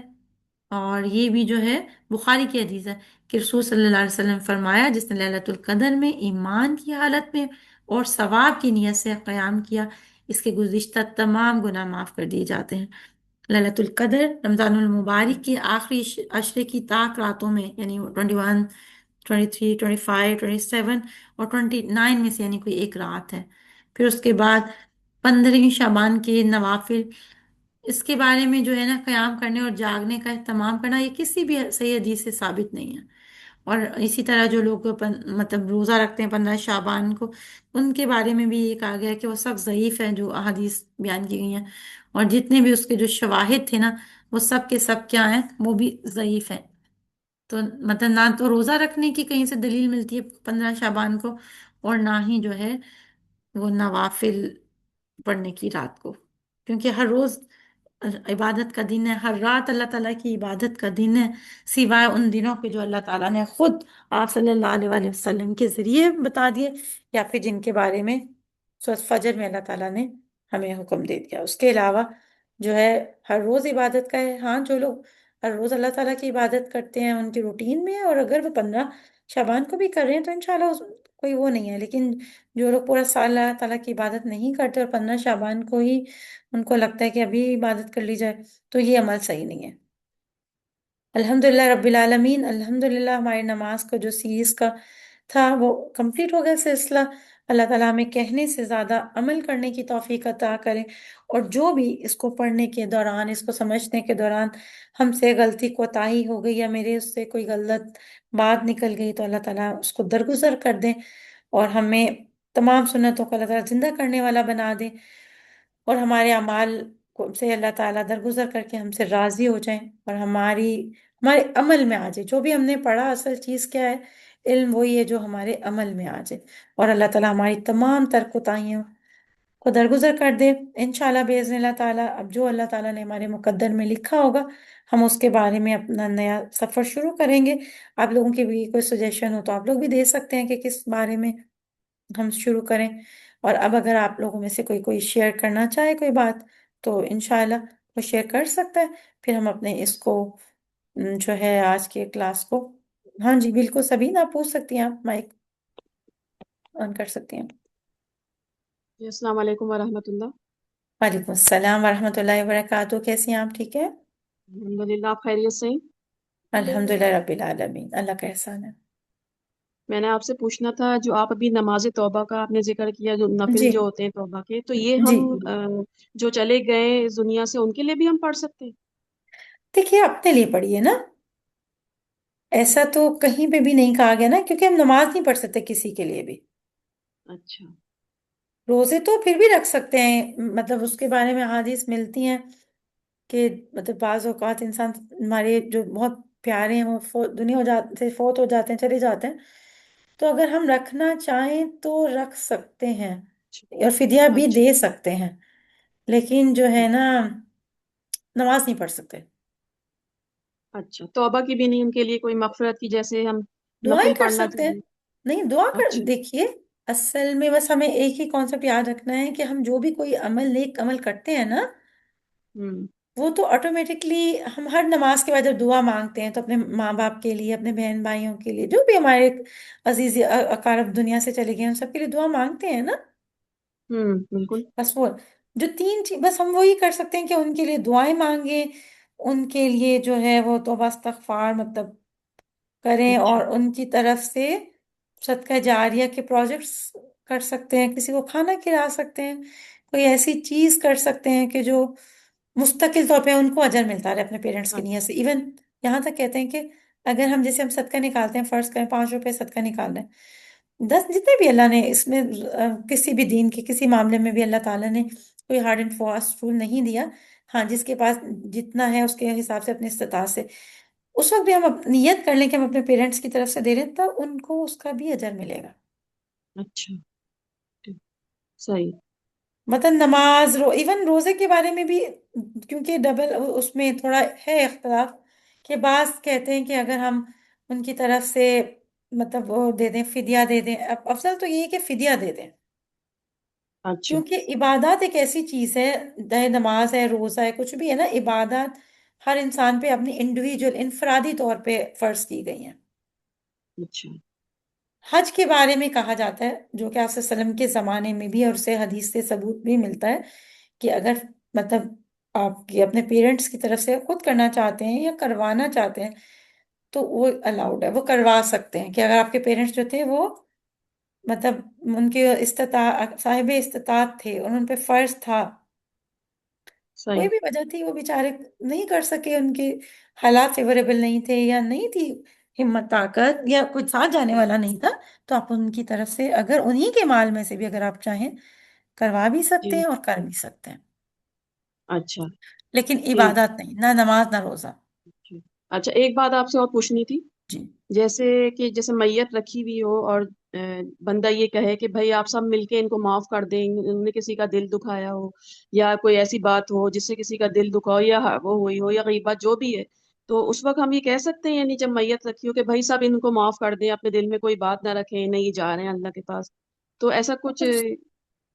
اور یہ بھی جو ہے بخاری کی حدیث ہے کہ رسول صلی اللہ علیہ وسلم فرمایا جس نے للیلۃ القدر میں ایمان کی حالت میں اور ثواب کی نیت سے قیام کیا، اس کے گزشتہ تمام گناہ معاف کر دیے جاتے ہیں۔ للیلۃ القدر رمضان المبارک کے آخری عشرے کی طاق راتوں میں یعنی 21، 23، 25، 27 اور 29 میں سے یعنی کوئی ایک رات ہے۔ پھر اس کے بعد 15 شعبان کے نوافل، اس کے بارے میں جو ہے نا قیام کرنے اور جاگنے کا اہتمام کرنا یہ کسی بھی صحیح حدیث سے ثابت نہیں ہے۔ اور اسی طرح جو لوگ مطلب روزہ رکھتے ہیں 15 شعبان کو، ان کے بارے میں بھی یہ کہا گیا ہے کہ وہ سب ضعیف ہیں جو احادیث بیان کی گئی ہیں، اور جتنے بھی اس کے جو شواہد تھے نا وہ سب کے سب کیا ہیں؟ وہ بھی ضعیف ہیں۔ تو مطلب نہ تو روزہ رکھنے کی کہیں سے دلیل ملتی ہے 15 شعبان کو، اور نہ ہی جو ہے وہ نوافل پڑھنے کی رات کو، کیونکہ ہر روز عبادت کا دن ہے، ہر رات اللہ تعالیٰ کی عبادت کا دن ہے، سوائے ان دنوں کے جو اللہ تعالیٰ نے خود آپ صلی اللہ علیہ وآلہ وسلم کے ذریعے بتا دیے، یا پھر جن کے بارے میں سورۃ فجر میں اللہ تعالیٰ نے ہمیں حکم دے دیا۔ اس کے علاوہ جو ہے ہر روز عبادت کا ہے، ہاں جو لوگ ہر روز اللہ تعالیٰ کی عبادت کرتے ہیں ان کی روٹین میں ہے، اور اگر وہ 15 शाबान को भी कर रहे हैं तो इंशाल्लाह कोई वो नहीं है। लेकिन जो लोग पूरा साल अल्लाह ताला की इबादत नहीं करते और 15 शाबान को ही उनको लगता है कि अभी इबादत कर ली जाए, तो ये अमल सही नहीं है। अल्हम्दुलिल्लाह रब्बिल आलमीन, अल्हम्दुलिल्लाह हमारी नमाज का जो सीरीज का था वो कंप्लीट हो गया सिलसिला। अल्लाह ताला हमें कहने से ज़्यादा अमल करने की तौफीक अता करे। और जो भी इसको पढ़ने के दौरान, इसको समझने के दौरान हमसे गलती कोताही हो गई या मेरे उससे कोई गलत बात निकल गई, तो अल्लाह ताला उसको दरगुजर कर दे और हमें तमाम सुन्नतों को अल्लाह ताला जिंदा करने वाला बना दे। और हमारे अमाल को से अल्लाह ताला दरगुजर करके हमसे राजी हो जाए और हमारे अमल में आ जाए। जो भी हमने पढ़ा, असल चीज़ क्या है, इल्म वही है जो हमारे अमल में आ जाए। और अल्लाह ताला हमारी तमाम तरकोताहियों को दरगुजर कर दे इंशाल्लाह बेइज़्निल्लाह ताला। अब जो अल्लाह ताला ने हमारे मुकद्दर में लिखा होगा, हम उसके बारे में अपना नया सफ़र शुरू करेंगे। आप लोगों की भी कोई सजेशन हो तो आप लोग भी दे सकते हैं कि किस बारे में हम शुरू करें। और अब अगर आप लोगों में से कोई कोई शेयर करना चाहे कोई बात, तो इंशाल्लाह वो शेयर कर सकता है। फिर हम अपने इसको जो है आज के क्लास को, हाँ जी बिल्कुल सभी ना पूछ सकती हैं, आप माइक ऑन कर सकती हैं। जी, अस्सलाम वालेकुम वरहमतुल्लाह। वालेकुम अस्सलाम वरहमतुल्लाहि वबरकातुहू। कैसी हैं आप, ठीक है? अल्हम्दुलिल्लाह, आप खैरियत से हैं? अल्हम्दुलिल्लाह रब्बिल आलमीन, अल्लाह का एहसान है। मैंने आपसे पूछना था, जो आप अभी नमाज तौबा का आपने जिक्र किया, जो नफिल जी जो होते हैं तौबा के, तो ये जी। हम जो चले गए इस दुनिया से उनके लिए भी हम पढ़ सकते हैं? देखिए अपने लिए पढ़िए ना, ऐसा तो कहीं पे भी नहीं कहा गया ना, क्योंकि हम नमाज नहीं पढ़ सकते किसी के लिए भी। अच्छा। रोजे तो फिर भी रख सकते हैं, मतलब उसके बारे में हदीस मिलती हैं कि मतलब बाज औकात इंसान, हमारे जो बहुत प्यारे हैं वो दुनिया से फौत हो जाते हैं, चले जाते हैं। तो अगर हम रखना चाहें तो रख सकते हैं और फिदिया भी अच्छा। दे सकते हैं। लेकिन जो है ना, नमाज नहीं पढ़ सकते। अच्छा, तौबा की भी नहीं उनके लिए कोई मगफिरत की, जैसे हम दुआ ही नफिल कर पढ़ना सकते हैं। चाहिए? नहीं, दुआ कर, अच्छा। देखिए असल में बस हमें एक ही कॉन्सेप्ट याद रखना है कि हम जो भी कोई अमल, नेक अमल करते हैं ना, हम्म। वो तो ऑटोमेटिकली, हम हर नमाज के बाद जब दुआ मांगते हैं तो अपने माँ बाप के लिए, अपने बहन भाइयों के लिए, जो भी हमारे अजीज अकारब दुनिया से चले गए हैं, उन सबके लिए दुआ मांगते हैं ना। बिल्कुल। बस वो जो तीन चीज, बस हम वही कर सकते हैं कि उनके लिए दुआएं मांगे, उनके लिए जो है वो तौबा इस्तगफार मतलब करें, अच्छा। और उनकी तरफ से सदका जारिया के प्रोजेक्ट्स कर सकते हैं, किसी को खाना खिला सकते हैं, कोई ऐसी चीज कर सकते हैं कि जो मुस्तकिल तौर पे उनको अजर मिलता रहे अपने पेरेंट्स की नीयत से। अच्छा। इवन यहाँ तक कहते हैं कि अगर हम, जैसे हम सदका निकालते हैं, फर्ज करें 5 रुपए सदका निकाल रहे हैं, 10 जितने भी अल्लाह ने इसमें किसी भी दीन के किसी मामले में भी अल्लाह ताला ने कोई हार्ड एंड फास्ट रूल नहीं दिया। हाँ, जिसके पास जितना है उसके हिसाब से अपनी इस्तिताअत से उस वक्त भी हम नियत कर लें कि हम अपने पेरेंट्स की तरफ से दे रहे हैं, तब उनको उसका भी अजर मिलेगा। अच्छा। ठीक। सही। मतलब नमाज, इवन रोजे के बारे में भी, क्योंकि डबल उसमें थोड़ा है इख्तलाफ, कि बाज कहते हैं कि अगर हम उनकी तरफ से मतलब वो दे दें, फिदिया दे दें, अब अफजल तो ये है कि फिदिया दे दें। अच्छा। क्योंकि इबादत एक ऐसी चीज है, चाहे नमाज है, रोजा है, कुछ भी है ना, इबादत हर इंसान पे अपनी इंडिविजुअल इनफरादी तौर पे फर्ज की गई है। अच्छा। हज के बारे में कहा जाता है, जो कि आप वसल्लम के ज़माने में भी है और उससे हदीस से सबूत भी मिलता है, कि अगर मतलब आप ये अपने पेरेंट्स की तरफ से खुद करना चाहते हैं या करवाना चाहते हैं, तो वो अलाउड है, वो करवा सकते हैं। कि अगर आपके पेरेंट्स जो थे वो मतलब उनके साहिब इस्तिताअत थे और उन पे फर्ज था, कोई सही। भी वजह थी, वो बेचारे नहीं कर सके, उनके हालात फेवरेबल नहीं थे या नहीं थी हिम्मत ताकत, या कोई साथ जाने वाला नहीं था, तो आप उनकी तरफ से अगर उन्हीं के माल में से भी अगर आप चाहें करवा भी सकते हैं जी। और कर भी सकते हैं। अच्छा। लेकिन ठीक। इबादत नहीं, ना नमाज ना रोजा। ठीक। अच्छा, एक बात आपसे और पूछनी थी। जी। जैसे कि जैसे मैयत रखी हुई हो और बंदा ये कहे कि भाई आप सब मिलके इनको माफ कर दें, इन्होंने किसी का दिल दुखाया हो, या कोई ऐसी बात हो जिससे किसी का दिल दुखा हो, या वो हुई हो, या गीबत जो भी है, तो उस वक्त हम ये कह सकते हैं, यानी जब मैयत रखी हो, कि भाई सब इनको माफ कर दें, अपने दिल में कोई बात ना रखें, नहीं जा रहे हैं अल्लाह के पास, तो ऐसा कुछ?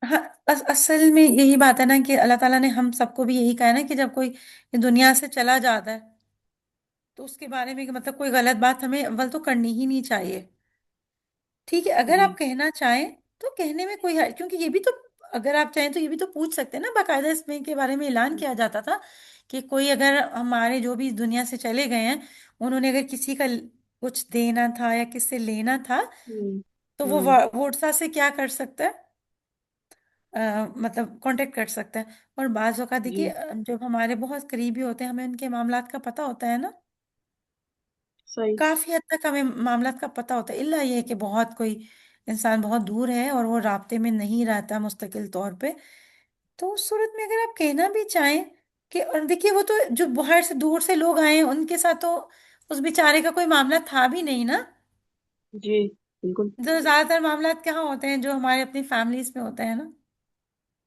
हाँ, असल में यही बात है ना कि अल्लाह ताला ने हम सबको भी यही कहा है ना कि जब कोई दुनिया से चला जाता है तो उसके बारे में कि मतलब कोई गलत बात हमें अव्वल तो करनी ही नहीं चाहिए। ٹھیک ہے اگر جی آپ کہنا چاہیں تو کہنے میں کوئی حرج، کیونکہ یہ بھی تو، اگر آپ چاہیں تو یہ بھی تو پوچھ سکتے ہیں نا، باقاعدہ اس میں کے بارے میں اعلان کیا جاتا تھا کہ کوئی اگر ہمارے جو بھی دنیا سے چلے گئے ہیں، انہوں نے اگر کسی کا کچھ دینا تھا یا کس سے لینا تھا ہوں تو وہ ہوں ووٹسا سے کیا کر سکتا ہے، مطلب کانٹیکٹ کر سکتا ہے۔ اور بعض اوقات دیکھیے جی جب ہمارے بہت قریبی ہوتے ہیں ہمیں ان کے معاملات کا پتہ ہوتا ہے نا، صحیح کافی حد تک ہمیں معاملات کا پتہ ہوتا ہے، الا یہ کہ بہت کوئی انسان بہت دور ہے اور وہ رابطے میں نہیں رہتا مستقل طور پہ، تو اس صورت میں اگر آپ کہنا بھی چاہیں کہ، اور دیکھیے وہ تو جو باہر سے دور سے لوگ آئے ہیں ان کے ساتھ تو اس بیچارے کا کوئی معاملہ تھا بھی نہیں نا، جی بالکل جو زیادہ تر معاملات کہاں ہوتے ہیں جو ہمارے اپنی فیملیز میں ہوتے ہیں نا،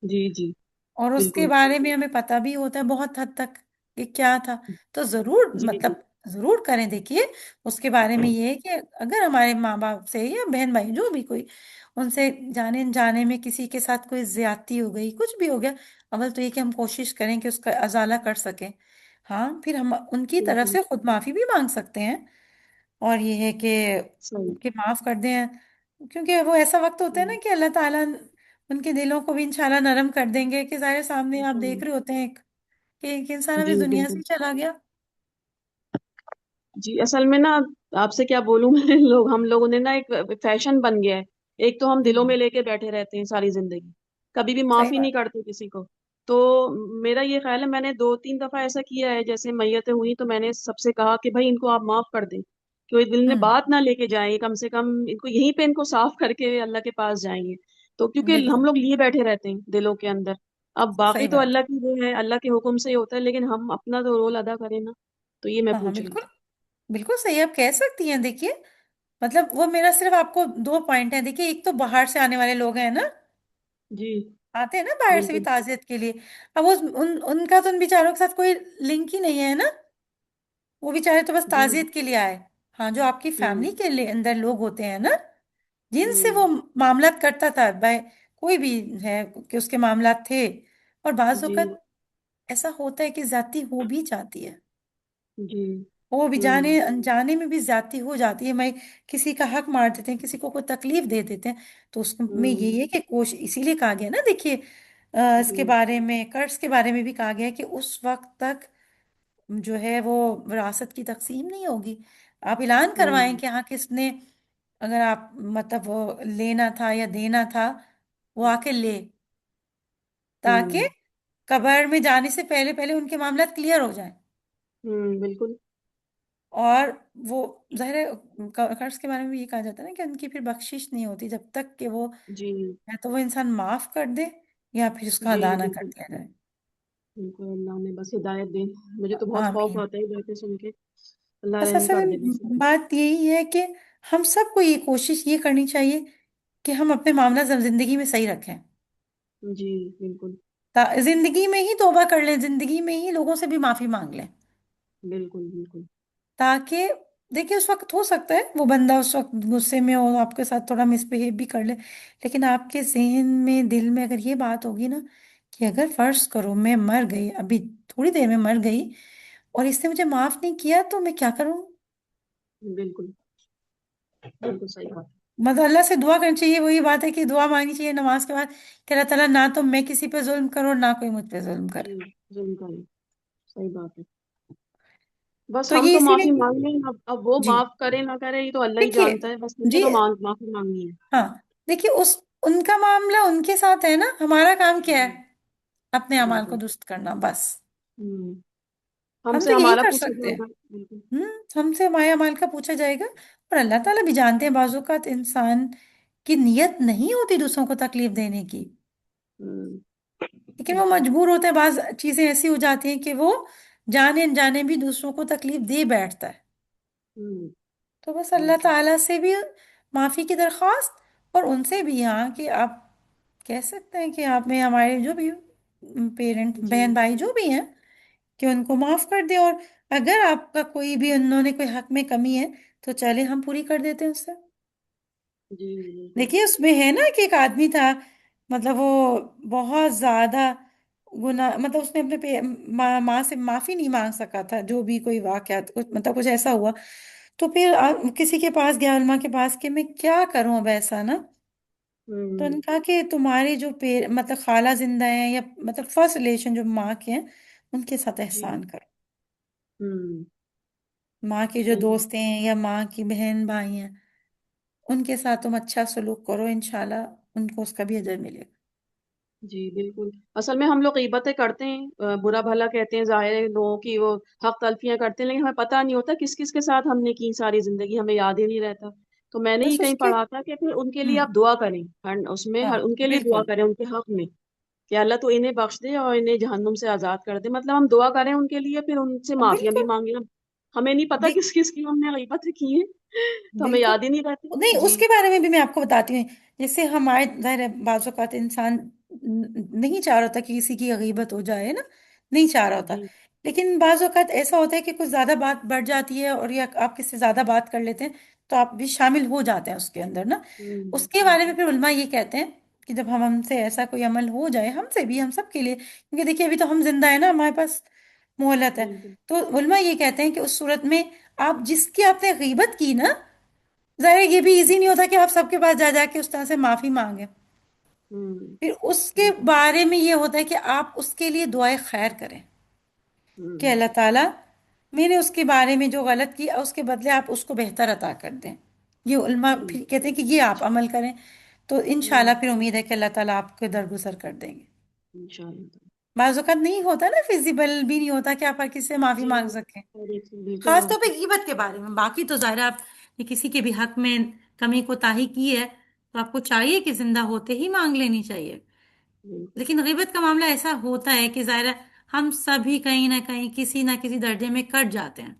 جی جی اور اس کے بالکل بارے میں ہمیں پتہ بھی ہوتا ہے بہت حد تک کہ کیا تھا، تو ضرور جی مطلب جی ضرور کریں، دیکھیے اس کے بارے میں یہ ہے کہ اگر ہمارے ماں باپ سے یا بہن بھائی جو بھی کوئی ان سے جانے انجانے میں کسی کے ساتھ کوئی زیادتی ہو گئی، کچھ بھی ہو گیا، اول تو یہ کہ ہم کوشش کریں کہ اس کا ازالہ کر سکیں، ہاں پھر ہم ان کی طرف بالکل سے خود معافی بھی مانگ سکتے ہیں، اور یہ ہے صحیح کہ معاف کر دیں، کیونکہ وہ ایسا وقت ہوتا ہے نا ہوں، کہ اللہ تعالیٰ ان کے دلوں کو بھی انشاءاللہ نرم کر دیں گے، کہ ظاہر سامنے آپ صحیح دیکھ رہے ہوتے ہیں کہ ایک انسان اب جی اس دنیا سے بالکل ہی چلا گیا۔ جی اصل میں نا آپ سے کیا بولوں میں ہم لوگوں نے نا ایک فیشن بن گیا ہے، ایک تو ہم دلوں ہوں، میں لے کے بیٹھے رہتے ہیں ساری زندگی، کبھی بھی صحیح معافی نہیں بات۔ کرتے کسی کو۔ تو میرا یہ خیال ہے میں نے 2 3 دفعہ ایسا کیا ہے، جیسے میتیں ہوئی تو میں نے سب سے کہا کہ بھائی ان کو آپ معاف کر دیں، کہ وہ دل میں ہوں، بات نہ لے کے جائیں، کم سے کم ان کو یہیں پہ ان کو صاف کر کے اللہ کے پاس جائیں گے۔ تو کیونکہ ہم بالکل لوگ لیے بیٹھے رہتے ہیں دلوں کے اندر، اب باقی صحیح تو بات۔ اللہ کی وہ ہے، اللہ کے حکم سے ہی ہوتا ہے، لیکن ہم اپنا تو رول ادا کریں نا، تو یہ میں ہاں ہاں پوچھ رہی بالکل، تھی۔ بالکل صحیح آپ کہہ سکتی ہیں، دیکھیے مطلب وہ میرا صرف آپ کو دو پوائنٹ ہیں، دیکھیے ایک تو باہر سے آنے والے لوگ ہیں نا، جی آتے ہیں نا باہر سے بھی بالکل تعزیت کے لیے، اب ان کا تو ان بیچاروں کے ساتھ کوئی لنک ہی نہیں ہے نا، وہ بیچارے تو بس جی تعزیت کے لیے آئے، ہاں جو آپ کی ہوں فیملی کے اندر لوگ ہوتے ہیں نا، جن سے ہوں وہ معاملات کرتا تھا بھائی، کوئی بھی ہے کہ اس کے معاملات تھے، اور بعض جی اوقات ایسا ہوتا ہے کہ زیادتی ہو بھی جاتی ہے، جی وہ بھی ہوں جانے انجانے میں بھی زیادتی ہو جاتی ہے، میں کسی کا حق مار دیتے ہیں، کسی کو کوئی تکلیف دے دیتے ہیں، تو اس میں ہوں یہی ہے کہ اسی لیے کہا گیا نا، دیکھیے اس کے جی بارے میں قرض کے بارے میں بھی کہا گیا ہے کہ اس وقت تک جو ہے وہ وراثت کی تقسیم نہیں ہوگی، آپ اعلان کروائیں ہوں کہ ہاں کس نے اگر آپ مطلب وہ لینا تھا یا دینا تھا وہ آ کے لے، تاکہ ہوں قبر میں جانے سے پہلے پہلے ان کے معاملات کلیئر ہو جائیں، بالکل اور وہ ظاہر ہے قرض کے بارے میں بھی یہ کہا جاتا ہے نا کہ ان کی پھر بخشش نہیں ہوتی جب تک کہ وہ، جی یا تو وہ انسان معاف کر دے یا پھر اس کا جی ادا نہ کر بالکل دیا جائے۔ بالکل اللہ نے بس ہدایت دے، مجھے تو بہت خوف آمین۔ آتا ہے باتیں سن کے، اللہ بس رحم اصل کر دے بس۔ میں بات یہی ہے کہ ہم سب کو یہ کوشش یہ کرنی چاہیے کہ ہم اپنے معاملات زندگی میں صحیح رکھیں، جی بالکل زندگی میں ہی توبہ کر لیں، زندگی میں ہی لوگوں سے بھی معافی مانگ لیں، بالکل بالکل تاکہ دیکھیں اس وقت ہو سکتا ہے وہ بندہ اس وقت غصے میں ہو آپ کے ساتھ تھوڑا مس بہیو بھی کر لے، لیکن آپ کے ذہن میں دل میں اگر یہ بات ہوگی نا کہ اگر فرض کرو میں مر گئی ابھی تھوڑی دیر میں مر گئی اور اس نے مجھے معاف نہیں کیا تو میں کیا کروں، بالکل بالکل صحیح بات مطلب اللہ سے دعا کرنی چاہیے، وہی بات ہے کہ دعا مانگنی چاہیے نماز کے بعد کہ اللہ تعالیٰ نہ تو میں کسی پہ ظلم کروں اور نہ کوئی مجھ پہ ظلم کرے، جی ظلم کریں، صحیح بات ہے، بس تو ہم یہ تو اسی معافی لیے مانگ لیں، اب وہ جی معاف کرے نہ کرے یہ تو اللہ ہی دیکھیے جانتا ہے، بس مجھے جی تو معافی مانگنی ہے۔ ہاں دیکھیے ان کا معاملہ ان کے ساتھ ہے نا، ہمارا کام کیا جی ہے اپنے اعمال کو بالکل درست کرنا بس، ہوں ہم ہم سے تو یہی ہمارا کر پوچھا سکتے جائے ہیں، گا بالکل ہم سے ہمارے اعمال کا پوچھا جائے گا، اور اللہ تعالیٰ بھی جانتے ہیں بعض اوقات انسان کی نیت نہیں ہوتی دوسروں کو تکلیف دینے کی، ہوں لیکن وہ بالکل مجبور ہوتے ہیں، بعض چیزیں ایسی ہو جاتی ہیں کہ وہ جانے انجانے بھی دوسروں کو تکلیف دے بیٹھتا ہے، ہوں تو بس اللہ بالکل تعالیٰ سے بھی معافی کی درخواست، اور ان سے بھی ہاں کہ آپ کہہ سکتے ہیں کہ آپ میں ہمارے جو بھی پیرنٹ جی بہن بھائی جو بھی ہیں کہ ان کو معاف کر دیں، اور اگر آپ کا کوئی بھی انہوں نے کوئی حق میں کمی ہے تو چلے ہم پوری کر دیتے ہیں اس سے، جی بالکل دیکھیے اس میں ہے نا کہ ایک آدمی تھا مطلب وہ بہت زیادہ گناہ، مطلب اس نے اپنے ماں سے معافی نہیں مانگ سکا تھا، جو بھی کوئی واقعات کچھ مطلب کچھ ایسا ہوا تو پھر کسی کے پاس گیا علماء کے پاس کہ میں کیا کروں اب ایسا نا. تو انہوں ہوں نے کہا کہ تمہارے جو مطلب خالہ زندہ ہیں یا مطلب فرسٹ ریلیشن جو ماں کے ہیں ان کے ساتھ جی احسان کرو. ہوں ماں کے جو صحیح دوست ہیں یا ماں کی بہن بھائی ہیں ان کے ساتھ تم اچھا سلوک کرو، انشاءاللہ ان کو اس کا بھی اجر ملے گا. جی بالکل. اصل میں ہم لوگ غیبتیں کرتے ہیں، برا بھلا کہتے ہیں، ظاہر ہے لوگوں کی وہ حق تلفیاں کرتے ہیں، لیکن ہمیں پتہ نہیں ہوتا کس کس کے ساتھ ہم نے کی ساری زندگی، ہمیں یاد ہی نہیں رہتا. تو میں نے ہی بس اس کہیں کے پڑھا تھا کہ پھر ان کے لیے ہوں آپ دعا کریں، اس میں ہاں ان کے لیے دعا بالکل کریں ان کے حق میں، کہ اللہ تو انہیں بخش دے اور انہیں جہنم سے آزاد کر دے. مطلب ہم دعا کریں ان کے لیے، پھر ان سے معافیاں بھی بالکل مانگیں. ہمیں نہیں پتا دیکھ کس کس کی ہم نے غیبتیں کی ہیں، تو ہمیں بالکل. یاد ہی نہیں رہتی. نہیں اس جی کے بارے میں بھی میں آپ کو بتاتی ہوں. جیسے ہمارے ظاہر ہے بعض اوقات انسان نہیں چاہ رہا ہوتا کہ کسی کی غیبت ہو جائے نا، نہیں چاہ رہا ہوتا. جی لیکن بعض اوقات ایسا ہوتا ہے کہ کچھ زیادہ بات بڑھ جاتی ہے اور یا آپ کسی سے زیادہ بات کر لیتے ہیں تو آپ بھی شامل ہو جاتے ہیں اس کے اندر نا. اس کے بارے میں بالکل پھر علماء یہ کہتے ہیں کہ جب ہم سے ایسا کوئی عمل ہو جائے، ہم سے بھی، ہم سب کے لیے، کیونکہ دیکھیے ابھی تو ہم زندہ ہیں نا، ہمارے پاس مہلت ہے. بالکل. تو علماء یہ کہتے ہیں کہ اس صورت میں آپ جس کی آپ نے غیبت کی نا، ظاہر یہ بھی ایزی نہیں ہوتا کہ آپ سب کے پاس جا جا کے اس طرح سے معافی مانگیں. ہوں پھر اس کے بالکل. بارے میں یہ ہوتا ہے کہ آپ اس کے لیے دعائے خیر کریں کہ ہوں اللہ تعالیٰ میں نے اس کے بارے میں جو غلط کی اس کے بدلے آپ اس کو بہتر عطا کر دیں. یہ علماء پھر بالکل. کہتے ہیں کہ یہ آپ عمل کریں تو انشاءاللہ ہوں پھر امید ہے کہ اللہ تعالیٰ آپ کے درگزر کر دیں گے. انشاء اللہ. بعض اوقات نہیں ہوتا نا، فیزیبل بھی نہیں ہوتا کہ آپ ہر کسی سے معافی جی مانگ سکیں، بالکل خاص طور بات پہ ہے. غیبت کے بارے میں. باقی تو ظاہر ہے آپ نے کسی کے بھی حق میں کمی کوتاہی کی ہے تو آپ کو چاہیے کہ زندہ ہوتے ہی مانگ لینی چاہیے. بالکل لیکن غیبت کا معاملہ ایسا ہوتا ہے کہ ظاہر ہے ہم سبھی کہیں نہ کسی درجے میں کٹ جاتے ہیں.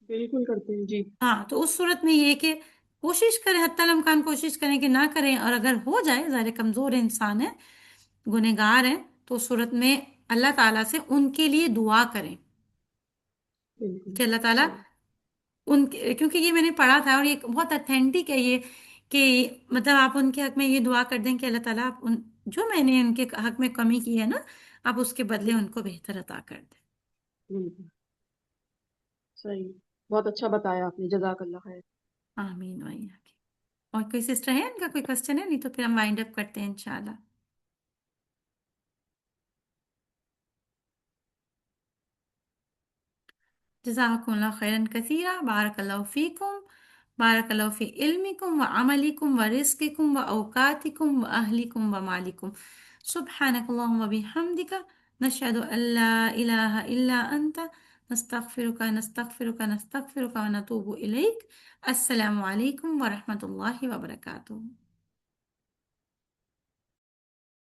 بالکل کرتے ہیں. جی ہاں تو اس صورت میں یہ کہ کوشش کریں، حتی الامکان کوشش کریں کہ نہ کریں، اور اگر ہو جائے، ظاہر ہے کمزور انسان ہے، گنہگار ہیں، تو اس صورت میں اللہ تعالیٰ سے ان کے لیے دعا کریں بالکل کہ اللہ تعالیٰ صحیح. کیونکہ یہ میں نے پڑھا تھا اور یہ بہت اتھینٹک ہے یہ، کہ مطلب آپ ان کے حق میں یہ دعا کر دیں کہ اللہ تعالیٰ آپ جو میں نے ان کے حق میں کمی کی ہے نا، آپ اس کے بدلے ان کو بہتر عطا کر دیں. بالکل صحیح. بہت اچھا بتایا آپ نے، جزاک اللہ خیر. آمین وعین. اور کوئی سسٹر ہے ان کا کوئی کوشچن ہے؟ نہیں تو پھر ہم وائنڈ اپ کرتے ہیں انشاءاللہ. جزاکم اللہ خیرن کثیرہ. بارک اللہ فیکم، بارک اللہ فی علمکم و عملکم و رزقکم و اوقاتکم و اہلکم و مالکم. سبحانک اللہم و بحمدک، نشہد ان لا الہ الا انت، نستغفرک نستغفرک نستغفرک و نتوب الیک. السلام علیکم ورحمۃ اللہ وبرکاتہ.